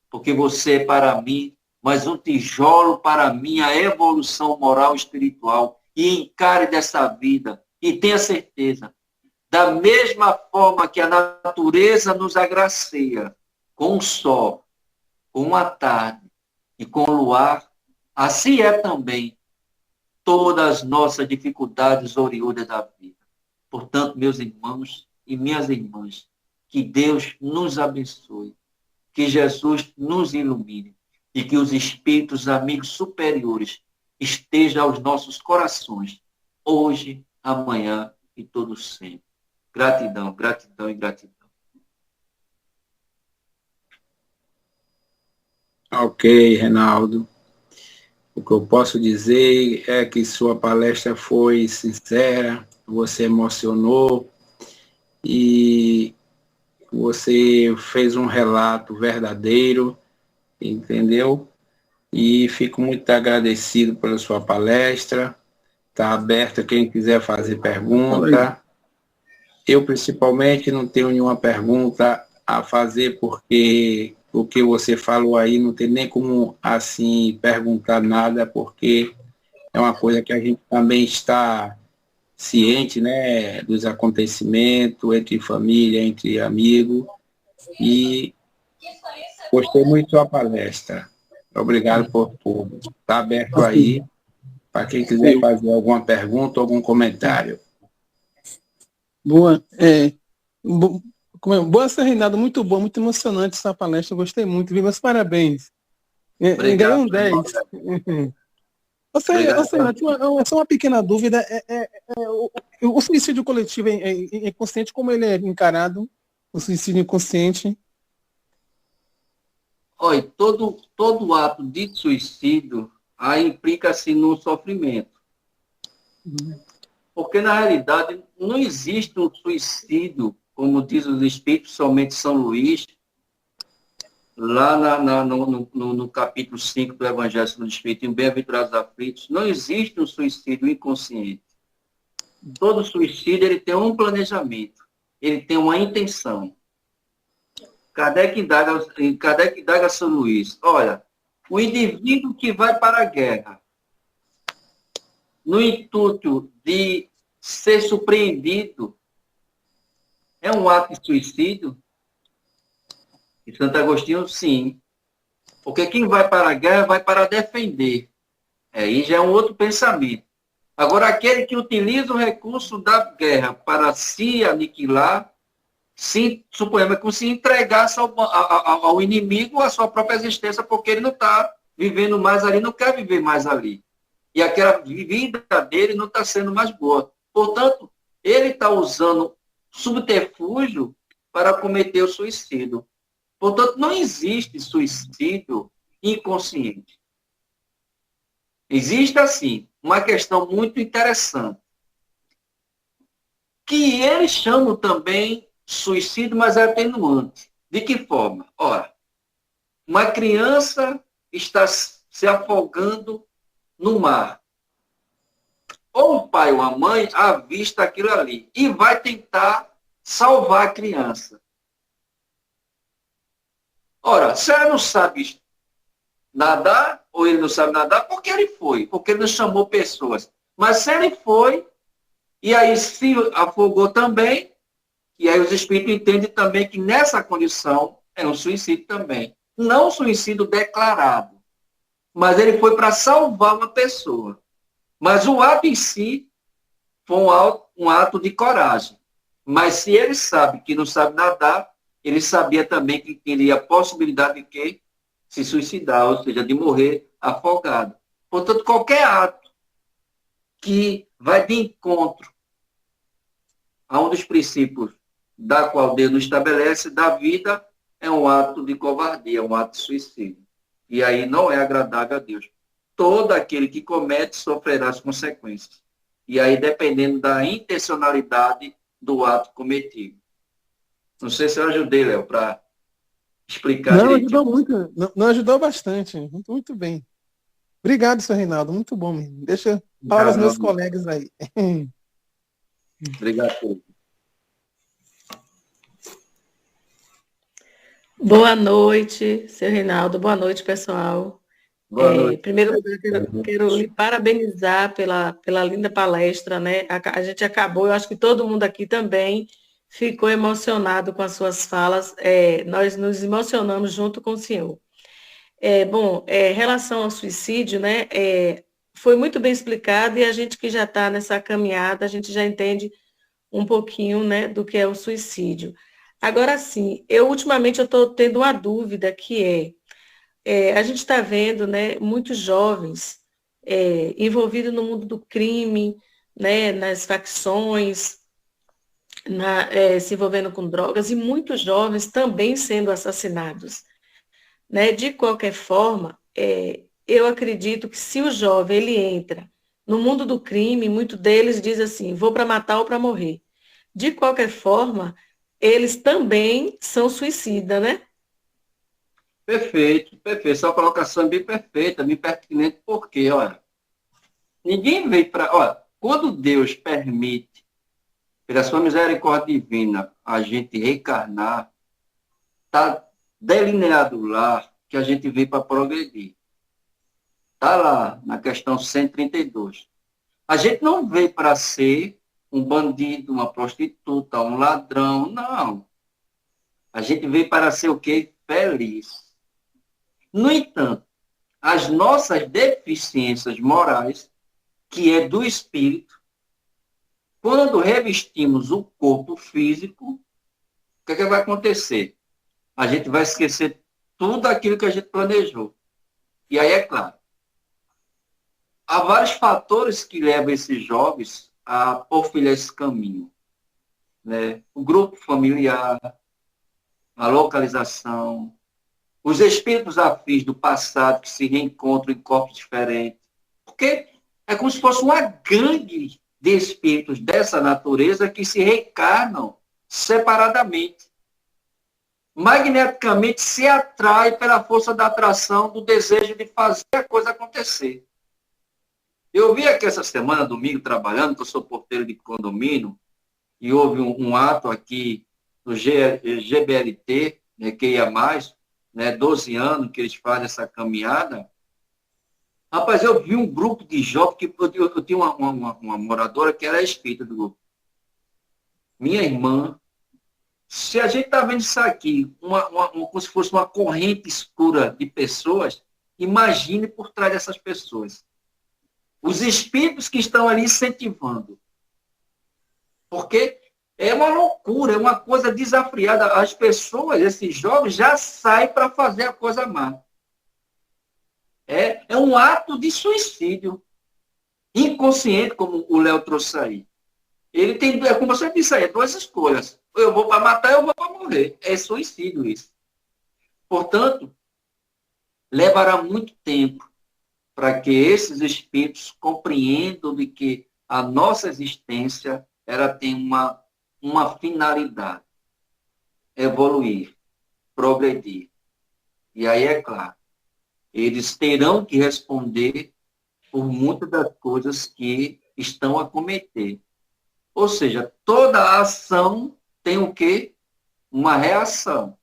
Porque você é para mim, mais um tijolo para minha evolução moral e espiritual. E encare dessa vida. E tenha certeza, da mesma forma que a natureza nos agracia, com o sol, com a tarde e com o luar, assim é também todas as nossas dificuldades oriundas da vida. Portanto, meus irmãos e minhas irmãs, que Deus nos abençoe, que Jesus nos ilumine e que os espíritos amigos superiores estejam aos nossos corações, hoje, amanhã e todo sempre. Gratidão, gratidão e gratidão. Ok, Reinaldo. O que eu posso dizer é que sua palestra foi sincera, você emocionou e você fez um relato verdadeiro, entendeu? E fico muito agradecido pela sua palestra. Está aberta quem quiser fazer pergunta. Eu, principalmente, não tenho nenhuma pergunta a fazer, porque o que você falou aí não tem nem como, assim, perguntar nada, porque é uma coisa que a gente também está ciente, né, dos acontecimentos entre família, entre amigos, e gostei muito da sua palestra. Obrigado por tudo. Está aberto aí para quem quiser fazer alguma pergunta, algum comentário. Boa. Boa, Sr. Reinaldo, muito bom, muito emocionante essa palestra, eu gostei muito, viu? Meus parabéns. Ganhou um 10. Você, só uma pequena dúvida, o suicídio coletivo é consciente, como ele é encarado, o suicídio inconsciente? Olha, todo ato de suicídio aí implica-se no sofrimento. Porque, na realidade, não existe um suicídio, como diz os Espíritos, somente São Luís, lá no capítulo 5 do Evangelho segundo o Espírito, em Bem-aventurados Aflitos, não existe um suicídio inconsciente. Todo suicídio ele tem um planejamento, ele tem uma intenção. Kardec indaga a São Luís, olha, o indivíduo que vai para a guerra, no intuito de ser surpreendido, é um ato de suicídio? Em Santo Agostinho, sim. Porque quem vai para a guerra vai para defender. Aí já é um outro pensamento. Agora, aquele que utiliza o recurso da guerra para se aniquilar, suponhamos que se entregasse ao inimigo a sua própria existência, porque ele não está vivendo mais ali, não quer viver mais ali. E aquela vida dele não está sendo mais boa. Portanto, ele está usando subterfúgio para cometer o suicídio. Portanto, não existe suicídio inconsciente. Existe, assim, uma questão muito interessante, que eles chamam também suicídio, mas é atenuante. De que forma? Ora, uma criança está se afogando no mar. Ou o pai ou a mãe avista aquilo ali e vai tentar salvar a criança. Ora, se ela não sabe nadar, ou ele não sabe nadar, por que ele foi? Porque ele não chamou pessoas. Mas se ele foi, e aí se afogou também, e aí os espíritos entendem também que nessa condição é um suicídio também. Não um suicídio declarado, mas ele foi para salvar uma pessoa. Mas o ato em si foi um ato de coragem. Mas se ele sabe que não sabe nadar, ele sabia também que teria a possibilidade de que se suicidar, ou seja, de morrer afogado. Portanto, qualquer ato que vai de encontro a um dos princípios da qual Deus nos estabelece, da vida, é um ato de covardia, um ato de suicídio. E aí não é agradável a Deus. Todo aquele que comete sofrerá as consequências. E aí, dependendo da intencionalidade do ato cometido. Não sei se eu ajudei, Léo, para explicar Não, direitinho. ajudou muito. Não, ajudou bastante. Muito, muito bem. Obrigado, Sr. Reinaldo. Muito bom mesmo. Deixa para os meus colegas aí. Obrigado. Boa noite, Sr. Reinaldo. Boa noite, pessoal. Boa noite. Primeiro lugar, quero lhe parabenizar pela linda palestra, né? A gente acabou, eu acho que todo mundo aqui também ficou emocionado com as suas falas. Nós nos emocionamos junto com o senhor. Em relação ao suicídio, né? Foi muito bem explicado e a gente que já está nessa caminhada, a gente já entende um pouquinho, né, do que é o suicídio. Agora sim, ultimamente eu estou tendo uma dúvida que a gente está vendo, né, muitos jovens envolvidos no mundo do crime, né, nas facções, se envolvendo com drogas, e muitos jovens também sendo assassinados. Né? De qualquer forma, eu acredito que se o jovem ele entra no mundo do crime, muitos deles dizem assim, vou para matar ou para morrer. De qualquer forma, eles também são suicidas, né? Perfeito. Sua colocação é bem perfeita, bem pertinente, porque, olha, ninguém veio para... Olha, quando Deus permite, pela sua misericórdia divina, a gente reencarnar, está delineado lá que a gente veio para progredir. Está lá, na questão 132. A gente não veio para ser um bandido, uma prostituta, um ladrão, não. A gente veio para ser o quê? Feliz. No entanto, as nossas deficiências morais, que é do espírito, quando revestimos o corpo físico, o que é que vai acontecer? A gente vai esquecer tudo aquilo que a gente planejou. E aí, é claro, há vários fatores que levam esses jovens a porfilhar esse caminho, né? O grupo familiar, a localização, os espíritos afins do passado que se reencontram em corpos diferentes. Porque é como se fosse uma gangue de espíritos dessa natureza que se reencarnam separadamente. Magneticamente se atrai pela força da atração, do desejo de fazer a coisa acontecer. Eu vi aqui essa semana, domingo, trabalhando, que eu sou porteiro de condomínio, e houve um ato aqui do GBLT, né, que ia mais, né, 12 anos que eles fazem essa caminhada. Rapaz, eu vi um grupo de jovens, que eu tinha uma moradora que era espírita do grupo. Minha irmã, se a gente está vendo isso aqui, como se fosse uma corrente escura de pessoas, imagine por trás dessas pessoas. Os espíritos que estão ali incentivando. Porque é uma loucura, é uma coisa desafiada. As pessoas, esses jovens, já saem para fazer a coisa má. É um ato de suicídio. Inconsciente, como o Léo trouxe aí. Ele tem, como você disse aí, duas escolhas. Eu vou para matar, eu vou para morrer. É suicídio isso. Portanto, levará muito tempo para que esses espíritos compreendam de que a nossa existência ela tem uma finalidade. Evoluir, progredir. E aí, é claro, eles terão que responder por muitas das coisas que estão a cometer. Ou seja, toda ação tem o quê? Uma reação.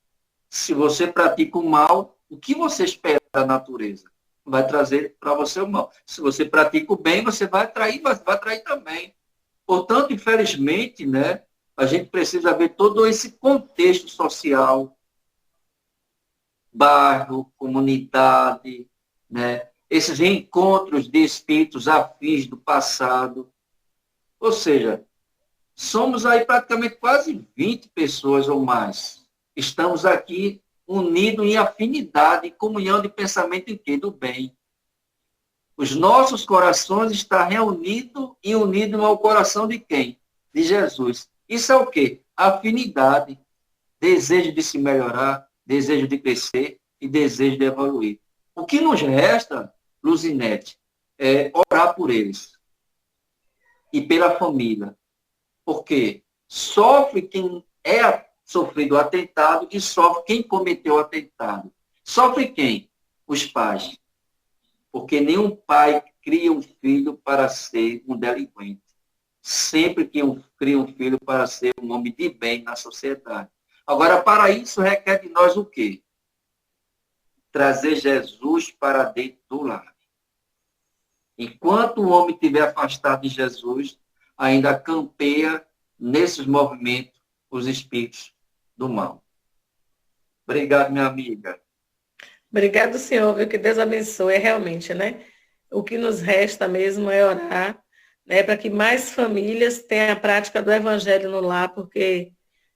Se você pratica o mal, o que você espera da natureza? Vai trazer para você o mal. Se você pratica o bem, você vai atrair também. Portanto, infelizmente, né, a gente precisa ver todo esse contexto social, bairro, comunidade, né, esses reencontros de espíritos afins do passado. Ou seja, somos aí praticamente quase 20 pessoas ou mais. Estamos aqui unidos em afinidade, em comunhão de pensamento em quê? Do bem. Os nossos corações estão reunidos e unidos ao coração de quem? De Jesus. Isso é o quê? Afinidade, desejo de se melhorar, desejo de crescer e desejo de evoluir. O que nos resta, Luzinete, é orar por eles e pela família. Porque sofre quem é sofrido o atentado e sofre quem cometeu o atentado. Sofre quem? Os pais. Porque nenhum pai cria um filho para ser um delinquente. Sempre que cria um filho para ser um homem de bem na sociedade. Agora, para isso, requer de nós o quê? Trazer Jesus para dentro do lar. Enquanto o homem estiver afastado de Jesus, ainda campeia nesses movimentos os espíritos do mal. Obrigado, minha amiga. Obrigado, Senhor, viu? Que Deus abençoe, realmente, né? O que nos resta mesmo é orar, né, para que mais famílias tenham a prática do Evangelho no lar, porque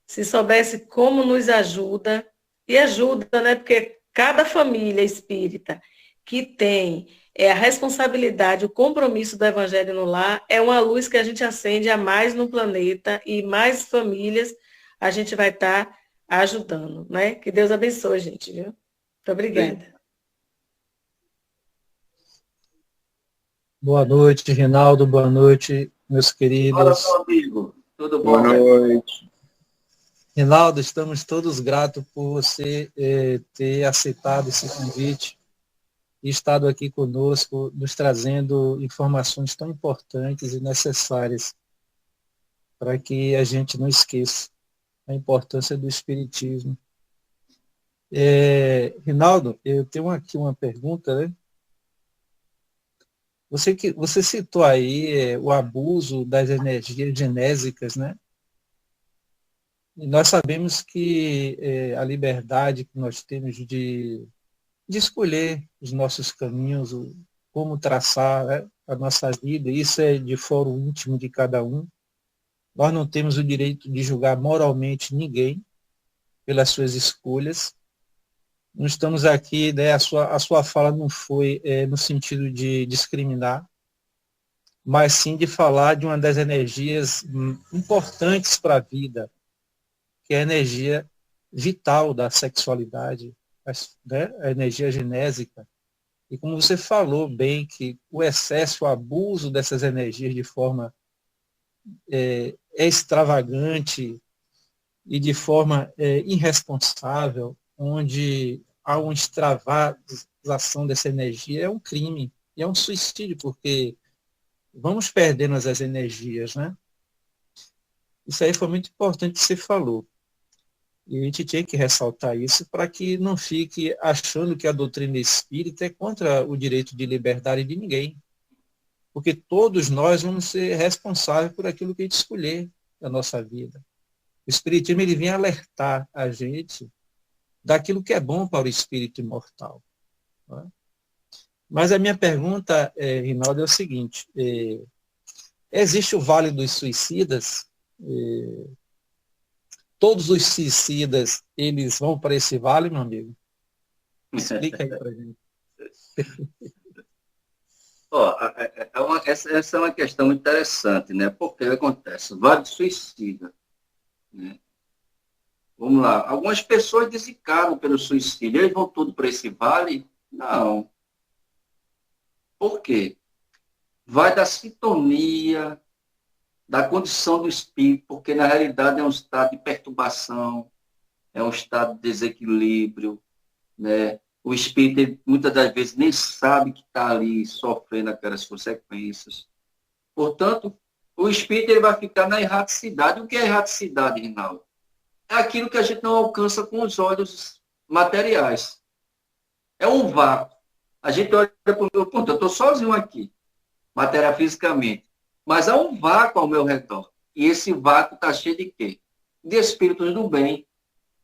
se soubesse como nos ajuda, e ajuda, né? Porque cada família espírita que tem a responsabilidade, o compromisso do Evangelho no lar, é uma luz que a gente acende a mais no planeta e mais famílias a gente vai estar ajudando, né? Que Deus abençoe, gente, viu? Muito obrigada. Boa noite, Rinaldo. Boa noite, meus queridos. Fala, meu amigo. Tudo bom? Boa noite. Rinaldo, estamos todos gratos por você ter aceitado esse convite e estado aqui conosco, nos trazendo informações tão importantes e necessárias para que a gente não esqueça a importância do Espiritismo. Rinaldo, eu tenho aqui uma pergunta, né? Você citou aí o abuso das energias genésicas, né? E nós sabemos que a liberdade que nós temos de escolher os nossos caminhos, como traçar, né, a nossa vida, isso é de fórum íntimo de cada um. Nós não temos o direito de julgar moralmente ninguém, pelas suas escolhas. Não estamos aqui, né, a sua fala não foi no sentido de discriminar, mas sim de falar de uma das energias importantes para a vida, que é a energia vital da sexualidade, né, a energia genésica. E como você falou bem, que o excesso, o abuso dessas energias de forma extravagante e de forma irresponsável, onde há uma extravasação dessa energia, é um crime, e é um suicídio, porque vamos perdendo as energias, né? Isso aí foi muito importante que você falou. E a gente tinha que ressaltar isso para que não fique achando que a doutrina espírita é contra o direito de liberdade de ninguém. Porque todos nós vamos ser responsáveis por aquilo que a gente escolher na nossa vida. O Espiritismo ele vem alertar a gente daquilo que é bom para o espírito imortal. Não é? Mas a minha pergunta, Rinaldo, é o seguinte. Existe o Vale dos Suicidas? Todos os suicidas, eles vão para esse vale, meu amigo? Explica aí para a gente. Essa é uma questão interessante, né? Porque acontece, Vale do Suicida, né? Vamos lá, algumas pessoas desencarnam pelo suicídio, eles vão tudo para esse vale? Não. Por quê? Vai da sintonia, da condição do espírito, porque na realidade é um estado de perturbação, é um estado de desequilíbrio, né? O espírito, muitas das vezes, nem sabe que está ali sofrendo aquelas consequências. Portanto, o espírito ele vai ficar na erraticidade. O que é erraticidade, Rinaldo? É aquilo que a gente não alcança com os olhos materiais. É um vácuo. A gente olha para o meu ponto, eu estou sozinho aqui, materiafisicamente. Mas há um vácuo ao meu redor. E esse vácuo está cheio de quê? De espíritos do bem.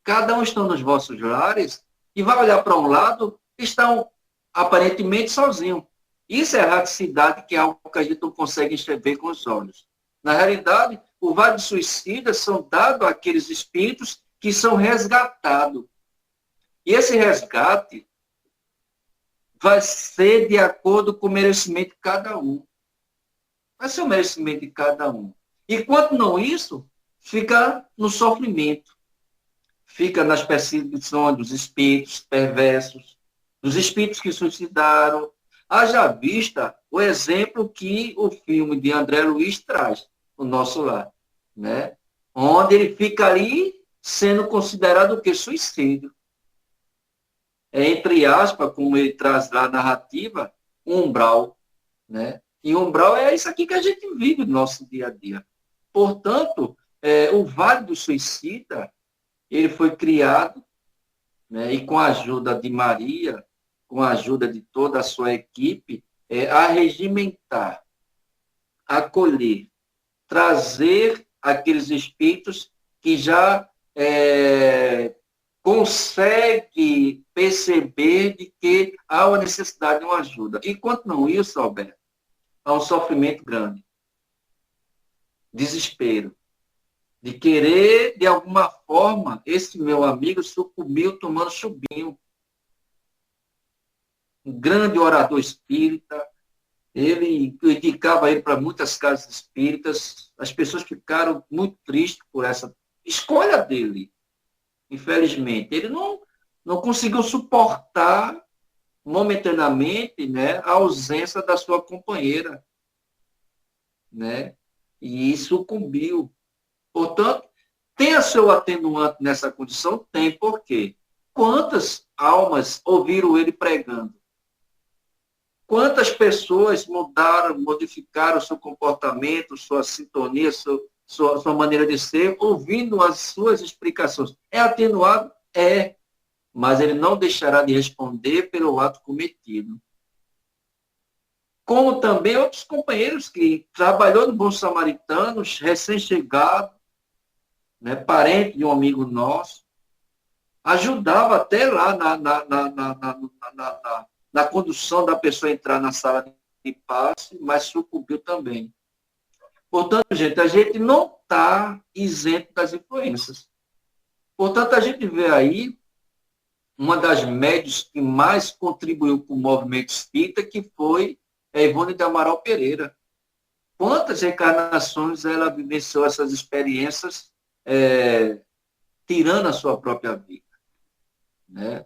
Cada um está nos vossos lares e vai olhar para um lado, estão aparentemente sozinhos. Isso é erraticidade, que é algo que a gente não consegue enxergar com os olhos. Na realidade, o Vale dos Suicidas são dados àqueles espíritos que são resgatados. E esse resgate vai ser de acordo com o merecimento de cada um. Vai ser o merecimento de cada um. E quanto não isso, fica no sofrimento. Fica nas perseguições dos espíritos perversos, dos espíritos que suicidaram. Haja vista o exemplo que o filme de André Luiz traz, o nosso lar, né? Onde ele fica ali sendo considerado o que? Suicídio. Entre aspas, como ele traz lá a narrativa, um umbral, né? E umbral é isso aqui que a gente vive no nosso dia a dia. Portanto, o Vale do Suicida, ele foi criado, né, e com a ajuda de Maria, com a ajuda de toda a sua equipe, a regimentar, acolher, trazer aqueles espíritos que já conseguem perceber de que há uma necessidade de uma ajuda. Enquanto não isso, Alberto, há um sofrimento grande, desespero, de querer, de alguma forma, esse meu amigo sucumbiu tomando chubinho. Um grande orador espírita, ele indicava ele para muitas casas espíritas, as pessoas ficaram muito tristes por essa escolha dele, infelizmente. Ele não conseguiu suportar momentaneamente, né, a ausência da sua companheira, né, e sucumbiu. Portanto, tem a seu atenuante nessa condição? Tem, por quê? Quantas almas ouviram ele pregando? Quantas pessoas mudaram, modificaram seu comportamento, sua sintonia, sua maneira de ser, ouvindo as suas explicações? É atenuado? É, mas ele não deixará de responder pelo ato cometido. Como também outros companheiros que trabalhou no Bons Samaritanos, recém-chegado, né, parente de um amigo nosso, ajudava até lá na condução da pessoa entrar na sala de passe, mas sucumbiu também. Portanto, gente, a gente não está isento das influências. Portanto, a gente vê aí uma das médias que mais contribuiu com o movimento espírita, que foi a Ivone de Amaral Pereira. Quantas reencarnações ela vivenciou essas experiências, tirando a sua própria vida, né?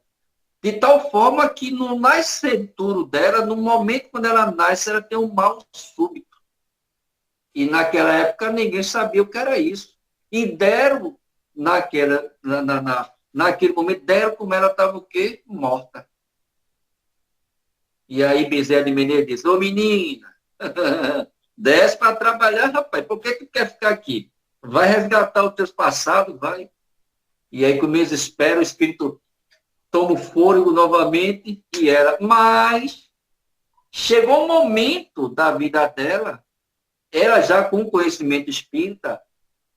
De tal forma que no nascituro dela, no momento quando ela nasce, ela tem um mal súbito. E naquela época ninguém sabia o que era isso. E deram, naquele momento, deram como ela estava o quê? Morta. E aí Bezerra de Menezes diz, ô menina, desce para trabalhar, rapaz, por que tu quer ficar aqui? Vai resgatar os teus passados, vai. E aí, com meus espera, o espírito toma o fôlego novamente e ela. Mas chegou um momento da vida dela, ela já com conhecimento espírita,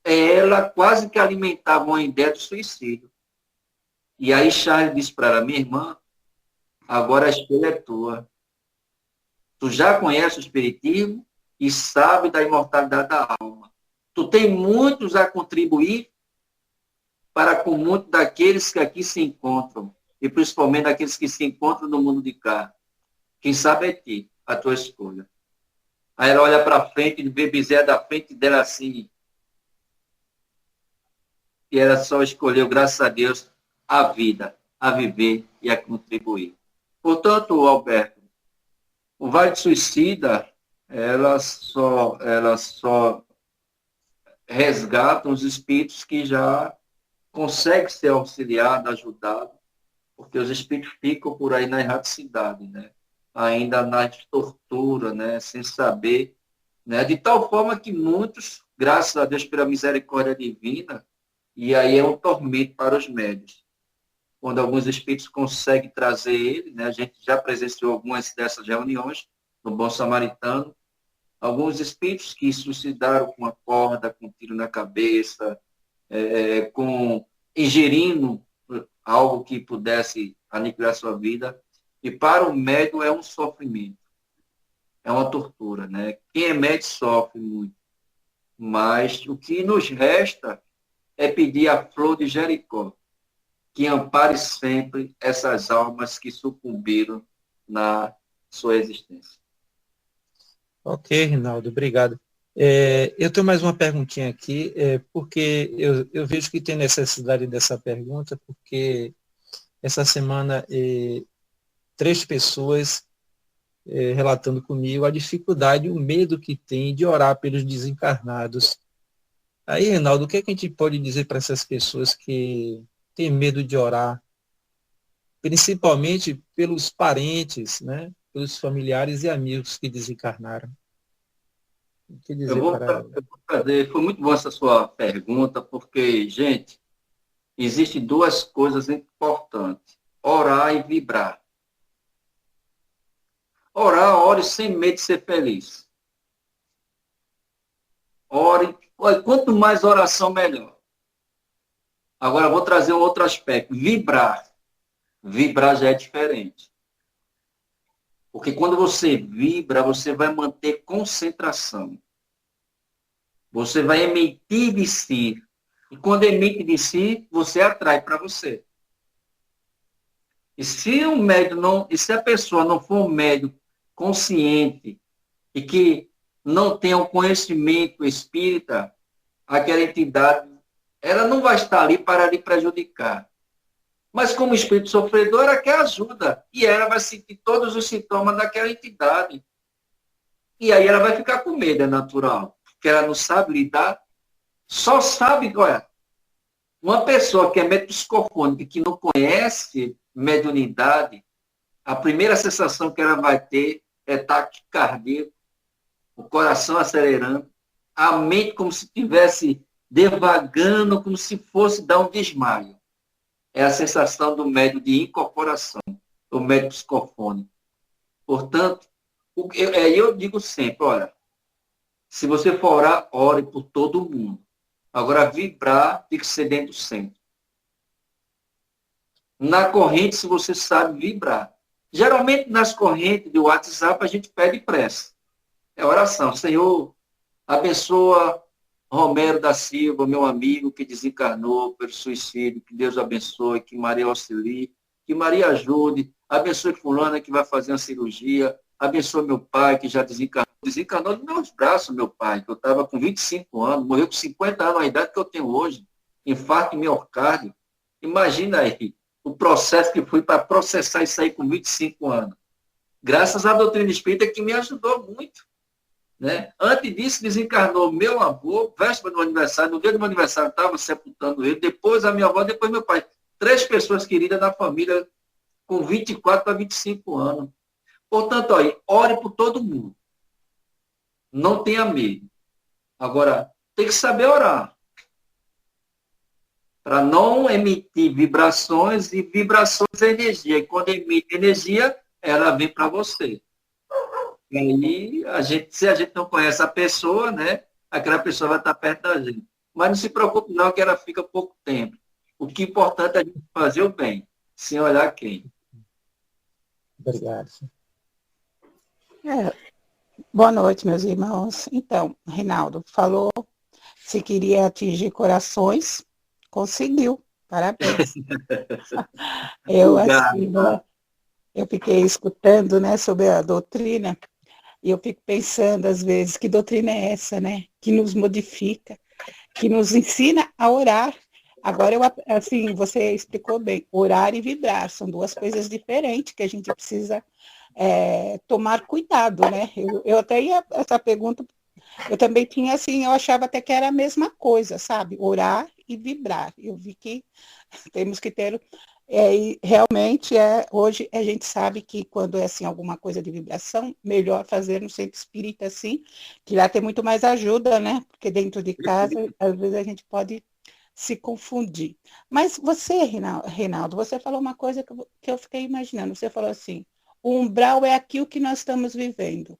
ela quase que alimentava uma ideia de suicídio. E aí Charles disse para ela, minha irmã, agora a escolha é tua. Tu já conhece o espiritismo e sabe da imortalidade da alma. Tu tem muitos a contribuir para com muitos daqueles que aqui se encontram, e principalmente daqueles que se encontram no mundo de cá. Quem sabe é ti, a tua escolha. Aí ela olha para frente, vê Bezerra da frente dela assim, e ela só escolheu, graças a Deus, a vida, a viver e a contribuir. Portanto, Alberto, o Vale do Suicida, ela só resgata os espíritos que já conseguem ser auxiliados, ajudados, porque os espíritos ficam por aí na erraticidade, né? Ainda na tortura, né? Sem saber, né? De tal forma que muitos, graças a Deus pela misericórdia divina, e aí é um tormento para os médios. Quando alguns espíritos conseguem trazer ele, né? A gente já presenciou algumas dessas reuniões no Bom Samaritano, alguns espíritos que se suicidaram com uma corda, com um tiro na cabeça, ingerindo algo que pudesse aniquilar sua vida. E para o médium é um sofrimento, é uma tortura, né? Quem é médium sofre muito, mas o que nos resta é pedir a flor de Jericó, que ampare sempre essas almas que sucumbiram na sua existência. Ok, Rinaldo, obrigado. Eu tenho mais uma perguntinha aqui, porque eu vejo que tem necessidade dessa pergunta, porque essa semana 3 pessoas relatando comigo a dificuldade, o medo que tem de orar pelos desencarnados. Aí, Rinaldo, o que é que a gente pode dizer para essas pessoas que têm medo de orar, principalmente pelos parentes, né? Pelos familiares e amigos que desencarnaram? O que dizer para ela? Eu vou trazer, foi muito boa essa sua pergunta, porque, gente, existem 2 coisas importantes, orar e vibrar. Ore sem medo de ser feliz. Ore, olha, quanto mais oração, melhor. Agora, eu vou trazer um outro aspecto, vibrar. Vibrar já é diferente. Porque quando você vibra, você vai manter concentração. Você vai emitir de si. E quando emite de si, você atrai para você. E se a pessoa não for um médium consciente e que não tenha o conhecimento espírita, aquela entidade, ela não vai estar ali para lhe prejudicar. Mas como espírito sofredor, ela quer ajuda. E ela vai sentir todos os sintomas daquela entidade. E aí ela vai ficar com medo, é natural. Porque ela não sabe lidar. Só sabe, olha, uma pessoa que é metapsicofônica, que não conhece mediunidade, a primeira sensação que ela vai ter é taquicardia, o coração acelerando, a mente como se estivesse devagando, como se fosse dar um desmaio. É a sensação do médium de incorporação, do médium psicofônico. Portanto, eu digo sempre, olha, se você for orar, ore por todo mundo. Agora, vibrar tem que ser dentro do centro. Na corrente, se você sabe vibrar. Geralmente, nas correntes do WhatsApp, a gente pede prece. É oração. Senhor, abençoa Romero da Silva, meu amigo que desencarnou pelo suicídio, que Deus abençoe, que Maria auxilie, que Maria ajude, abençoe fulana que vai fazer uma cirurgia, abençoe meu pai que já desencarnou dos meus braços, meu pai, que eu estava com 25 anos, morreu com 50 anos, a idade que eu tenho hoje, infarto e miocárdio. Imagina aí o processo que fui para processar isso aí com 25 anos. Graças à doutrina espírita que me ajudou muito. Né? Antes disso, desencarnou meu avô, véspera do aniversário, no dia do meu aniversário, estava sepultando ele, depois a minha avó, depois meu pai. 3 pessoas queridas da família com 24 para 25 anos. Portanto, aí, ore por todo mundo. Não tenha medo. Agora, tem que saber orar. Para não emitir vibrações, e vibrações é energia. E quando emite energia, ela vem para você. E aí, se a gente não conhece a pessoa, né, aquela pessoa vai estar perto da gente. Mas não se preocupe não, que ela fica pouco tempo. O que é importante é a gente fazer o bem, sem olhar quem. Obrigado. Boa noite, meus irmãos. Então, Reinaldo falou se queria atingir corações, conseguiu. Parabéns. Eu fiquei escutando, né, sobre a doutrina, e eu fico pensando, às vezes, que doutrina é essa, né? Que nos modifica, que nos ensina a orar. Agora, assim, você explicou bem, orar e vibrar são 2 coisas diferentes que a gente precisa tomar cuidado, né? Eu até ia, essa pergunta, eu também tinha, assim, eu achava até que era a mesma coisa, sabe? Orar e vibrar. Eu vi que temos que ter... e realmente, hoje a gente sabe que quando é assim, alguma coisa de vibração, melhor fazer no centro espírita, assim, que lá tem muito mais ajuda, né? Porque dentro de casa, às vezes a gente pode se confundir. Mas você, Reinaldo, você falou uma coisa que eu fiquei imaginando. Você falou assim, o umbral é aquilo que nós estamos vivendo.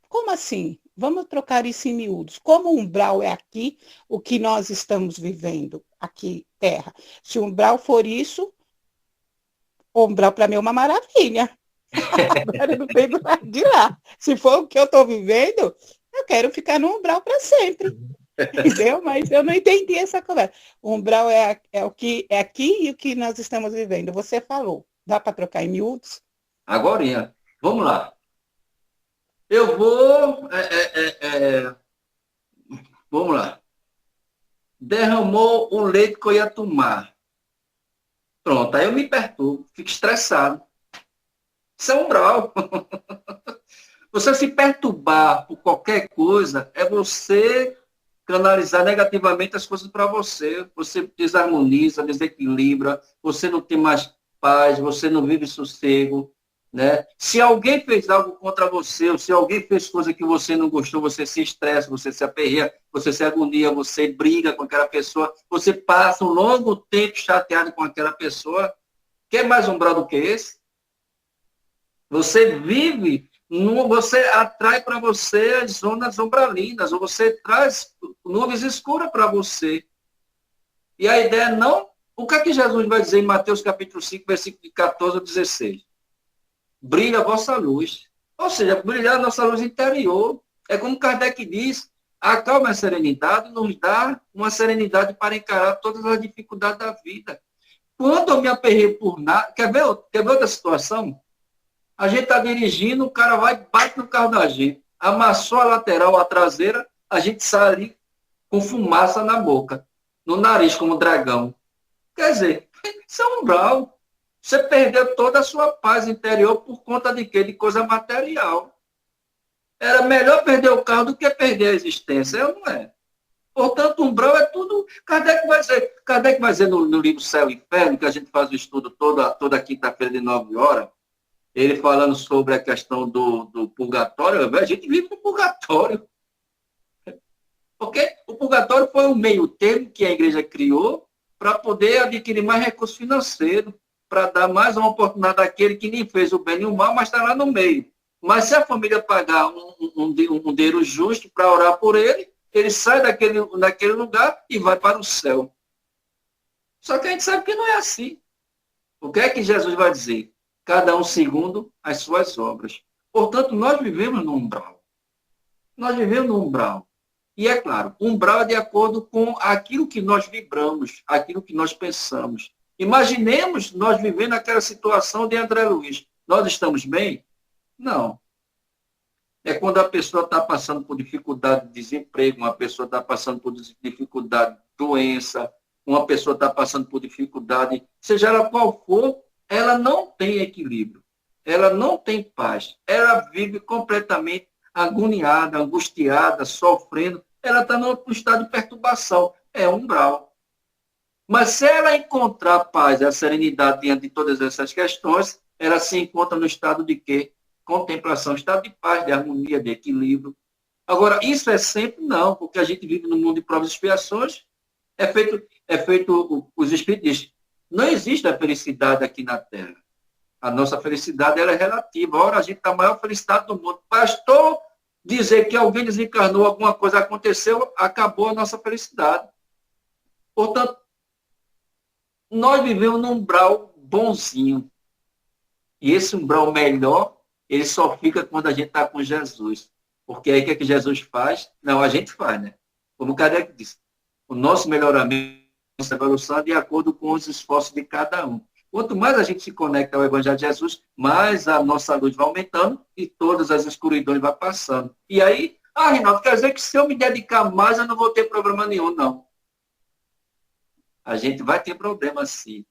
Como assim? Vamos trocar isso em miúdos. Como o umbral é aqui, o que nós estamos vivendo aqui, Terra? Se o umbral for isso, o umbral para mim é uma maravilha. Agora eu não tenho do lado de lá. Se for o que eu estou vivendo, eu quero ficar no umbral para sempre. Entendeu? Mas eu não entendi essa conversa. O umbral é o que é aqui e o que nós estamos vivendo. Você falou. Dá para trocar em miúdos? Agorinha. Vamos lá. Eu vou... Vamos lá. Derramou o leite que eu ia tomar. Pronto, aí eu me perturbo, fico estressado. Isso é umbral. Você se perturbar por qualquer coisa é você canalizar negativamente as coisas para você. Você desarmoniza, desequilibra, você não tem mais paz, você não vive sossego. Né? Se alguém fez algo contra você, ou se alguém fez coisa que você não gostou, você se estressa, você se aperreia, você se agonia, você briga com aquela pessoa, você passa um longo tempo chateado com aquela pessoa. Quer mais umbral do que esse? Você vive, você atrai para você as zonas umbralinas, ou você traz nuvens escuras para você. E a ideia não... O que é que Jesus vai dizer em Mateus capítulo 5, versículo de 14 a 16? Brilha a vossa luz. Ou seja, brilhar a nossa luz interior. É como Kardec diz, a calma e a serenidade nos dá uma serenidade para encarar todas as dificuldades da vida. Quando eu me aperrei por nada... Quer ver outra situação? A gente está dirigindo, o cara vai e bate no carro da gente. Amassou a lateral, a traseira, a gente sai ali com fumaça na boca, no nariz, como um dragão. Quer dizer, isso é um umbral. Você perdeu toda a sua paz interior por conta de quê? De coisa material. Era melhor perder o carro do que perder a existência, não é? Portanto, umbral é tudo... Kardec vai dizer no livro Céu e Inferno, que a gente faz o estudo toda quinta-feira de 9 horas, ele falando sobre a questão do purgatório. A gente vive no purgatório. Porque o purgatório foi um meio termo que a igreja criou para poder adquirir mais recurso financeiro, para dar mais uma oportunidade àquele que nem fez o bem nem o mal, mas está lá no meio. Mas se a família pagar um dinheiro justo para orar por ele, ele sai daquele lugar e vai para o céu. Só que a gente sabe que não é assim. O que é que Jesus vai dizer? Cada um segundo as suas obras. Portanto, nós vivemos no umbral. Nós vivemos no umbral. E é claro, umbral é de acordo com aquilo que nós vibramos, aquilo que nós pensamos. Imaginemos nós vivendo aquela situação de André Luiz. Nós estamos bem? Não. É quando a pessoa está passando por dificuldade de desemprego, uma pessoa está passando por dificuldade de doença, uma pessoa está passando por dificuldade, seja ela qual for, ela não tem equilíbrio, ela não tem paz, ela vive completamente agoniada, angustiada, sofrendo, ela está no estado de perturbação, é umbral. Mas se ela encontrar a paz e a serenidade diante de todas essas questões, ela se encontra no estado de quê? Contemplação, estado de paz, de harmonia, de equilíbrio. Agora, isso é sempre não, porque a gente vive no mundo de provas e expiações, é feito os espíritos dizem, não existe a felicidade aqui na Terra. A nossa felicidade ela é relativa. Ora, a gente está a maior felicidade do mundo. Pastor, dizer que alguém desencarnou, alguma coisa aconteceu, acabou a nossa felicidade. Portanto, nós vivemos num umbral bonzinho. E esse umbral melhor, ele só fica quando a gente está com Jesus. Porque aí o que é que Jesus faz? Não, a gente faz, né? Como o Kardec disse. O nosso melhoramento, nossa evolução é de acordo com os esforços de cada um. Quanto mais a gente se conecta ao Evangelho de Jesus, mais a nossa luz vai aumentando e todas as escuridões vão passando. E aí, Reinaldo, quer dizer que se eu me dedicar mais, eu não vou ter problema nenhum, não. A gente vai ter problema, sim.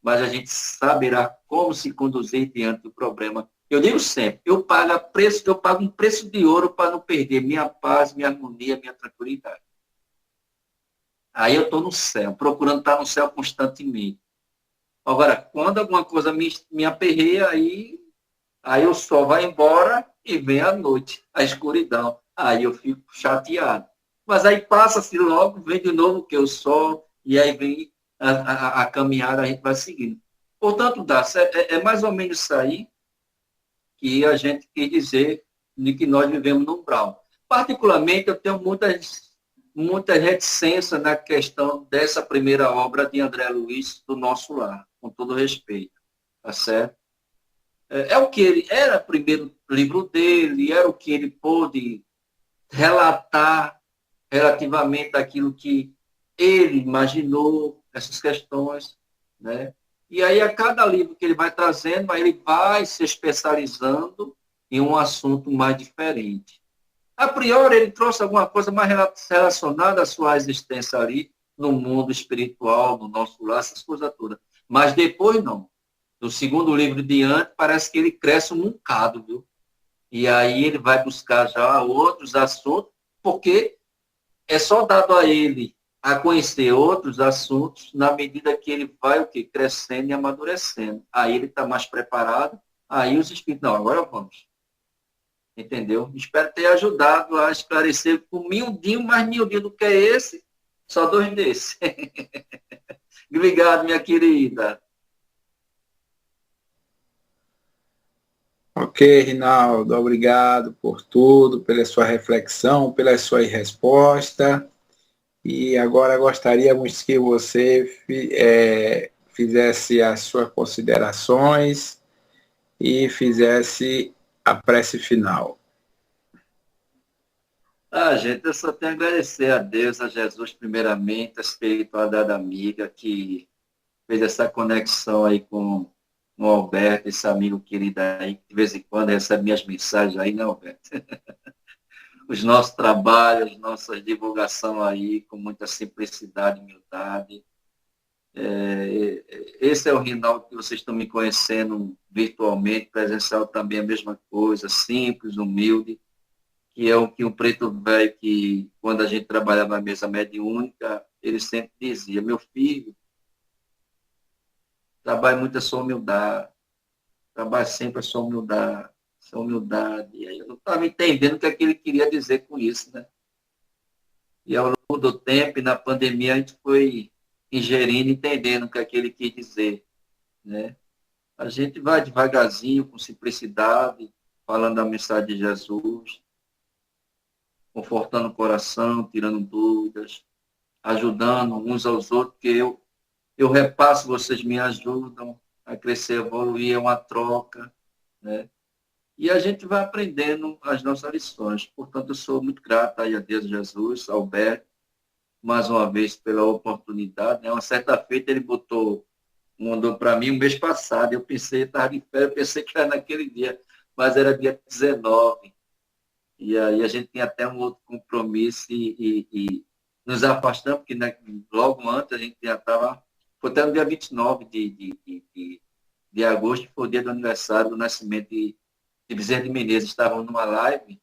Mas a gente saberá como se conduzir diante do problema. Eu digo sempre, eu pago um preço de ouro para não perder minha paz, minha harmonia, minha tranquilidade. Aí eu estou no céu, procurando estar no céu constantemente. Agora, quando alguma coisa me aperreia, aí o sol vai embora e vem a noite, a escuridão. Aí eu fico chateado. Mas aí passa-se logo, vem de novo que o sol, e aí vem a caminhada, a gente vai seguindo. Portanto, Dácia, é mais ou menos isso aí que a gente quer dizer de que nós vivemos no umbral. Particularmente, eu tenho muita reticência na questão dessa primeira obra de André Luiz, do Nosso Lar, com todo respeito, tá certo? É o que ele era, o primeiro livro dele, era o que ele pôde relatar relativamente àquilo que ele imaginou, essas questões, né? E aí, a cada livro que ele vai trazendo, aí ele vai se especializando em um assunto mais diferente. A priori, ele trouxe alguma coisa mais relacionada à sua existência ali, no mundo espiritual, no nosso lar, essas coisas todas. Mas depois, não. Do segundo livro diante, parece que ele cresce um bocado, viu? E aí ele vai buscar já outros assuntos, porque é só dado a ele a conhecer outros assuntos na medida que ele vai o quê? Crescendo e amadurecendo. Aí ele está mais preparado, aí os espíritos, não, agora vamos. Entendeu? Espero ter ajudado a esclarecer com miudinho, mais miudinho do que esse, só 2 desses. Obrigado, minha querida. Ok, Rinaldo, obrigado por tudo, pela sua reflexão, pela sua resposta. E agora gostaríamos que você fizesse as suas considerações e fizesse a prece final. Gente, eu só tenho a agradecer a Deus, a Jesus, primeiramente, a espiritualidade amiga que fez essa conexão aí com o Alberto, esse amigo querido aí, que de vez em quando recebe minhas mensagens aí, né, Alberto? Os nossos trabalhos, nossa divulgação aí, com muita simplicidade e humildade. Esse é o Rinaldo que vocês estão me conhecendo virtualmente, presencial também a mesma coisa, simples, humilde, que é o que o preto velho, que quando a gente trabalhava na mesa mediúnica, ele sempre dizia, meu filho, trabalhe muito a sua humildade, trabalhe sempre a sua humildade. E aí eu não estava entendendo o que é que ele queria dizer com isso, né? E ao longo do tempo e na pandemia a gente foi ingerindo, entendendo o que é que ele quis dizer, né? A gente vai devagarzinho, com simplicidade, falando a mensagem de Jesus, confortando o coração, tirando dúvidas, ajudando uns aos outros, porque eu repasso, vocês me ajudam a crescer, evoluir, é uma troca, né? E a gente vai aprendendo as nossas lições. Portanto, eu sou muito grato aí a Deus Jesus, ao Alberto, mais uma vez pela oportunidade. Né? Uma certa feita ele mandou para mim um mês passado. Eu pensei, estava de férias, eu pensei que era naquele dia, mas era dia 19. E aí a gente tinha até um outro compromisso e nos afastamos, porque né, logo antes a gente já estava. Foi até no dia 29 de agosto, que foi o dia do aniversário do nascimento de Bezerra de Menezes. Estavam numa live,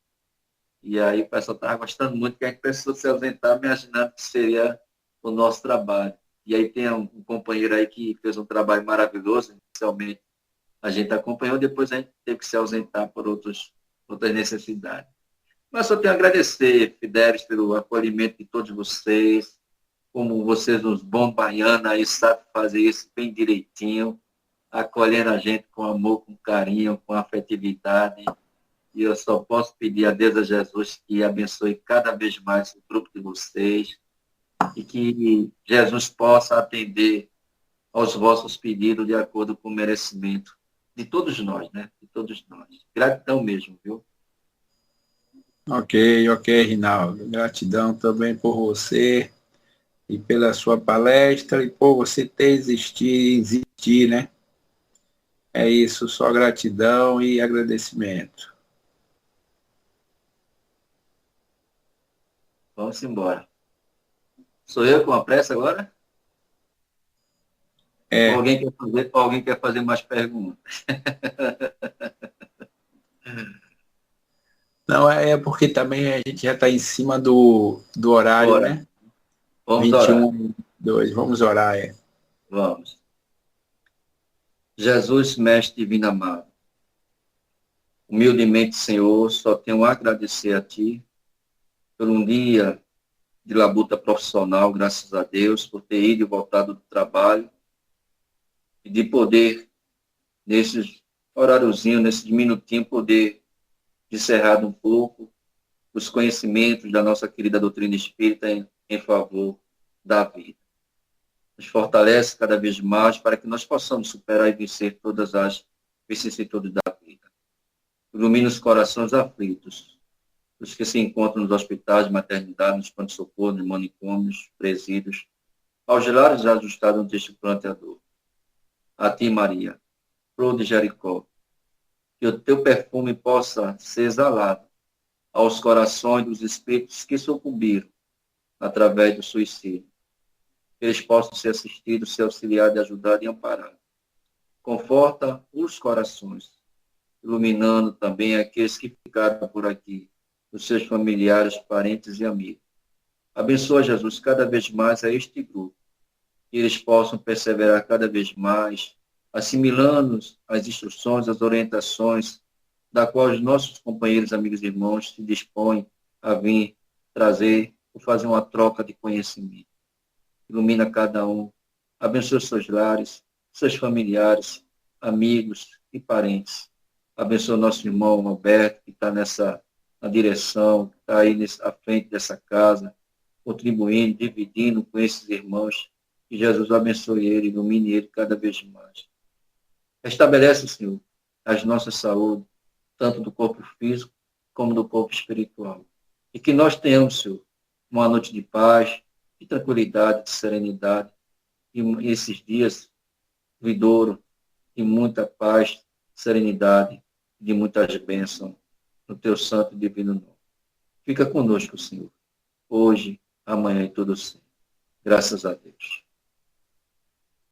e aí o pessoal estava gostando muito, que a gente precisou se ausentar, imaginando que seria o nosso trabalho. E aí tem um companheiro aí que fez um trabalho maravilhoso, inicialmente a gente acompanhou, depois a gente teve que se ausentar por outras necessidades. Mas só tenho a agradecer, Fidelis, pelo acolhimento de todos vocês, como vocês, os bons baianos, aí sabem fazer isso bem direitinho, acolhendo a gente com amor, com carinho, com afetividade. E eu só posso pedir a Deus, a Jesus, que abençoe cada vez mais o grupo de vocês e que Jesus possa atender aos vossos pedidos de acordo com o merecimento de todos nós, né? De todos nós. Gratidão mesmo, viu? Ok, Rinaldo. Gratidão também por você e pela sua palestra e por você ter existir, né? É isso, só gratidão e agradecimento. Vamos embora. Sou eu com a pressa agora? É. Alguém quer fazer mais perguntas? Não, é porque também a gente já está em cima do horário, Bora. né? Vamos 21, orar. 2, vamos orar, é. Vamos. Jesus, Mestre Divino Amado, humildemente, Senhor, só tenho a agradecer a Ti por um dia de labuta profissional, graças a Deus, por ter ido e voltado do trabalho e de poder, nesse horáriozinho, nesse minutinho, poder encerrar um pouco os conhecimentos da nossa querida doutrina espírita em favor da vida. Nos fortalece cada vez mais para que nós possamos superar e vencer todas as vicissitudes da vida. Ilumina os corações aflitos, os que se encontram nos hospitais, maternidade, nos pronto-socorro, nos manicômios, presídios, aos lares ajustados no texto planteador. A Ti, Maria, flor de Jericó, que o Teu perfume possa ser exalado aos corações dos espíritos que sucumbiram através do suicídio. Que eles possam ser assistidos, ser auxiliados, ajudados e amparados. Conforta os corações, iluminando também aqueles que ficaram por aqui, os seus familiares, parentes e amigos. Abençoa, Jesus, cada vez mais a este grupo, que eles possam perseverar cada vez mais, assimilando as instruções, as orientações, da qual os nossos companheiros, amigos e irmãos se dispõem a vir trazer ou fazer uma troca de conhecimento. Ilumina cada um, abençoa seus lares, seus familiares, amigos e parentes. Abençoa nosso irmão Alberto, que está na direção, que está aí à frente dessa casa, contribuindo, dividindo com esses irmãos. Que Jesus abençoe ele, ilumine ele cada vez mais. Estabelece, Senhor, as nossas saúdes, tanto do corpo físico como do corpo espiritual. E que nós tenhamos, Senhor, uma noite de paz, de tranquilidade, de serenidade, e esses dias vidouro, de muita paz, serenidade, de muitas bênçãos, no Teu santo e divino nome. Fica conosco, Senhor, hoje, amanhã e todo sempre. Graças a Deus.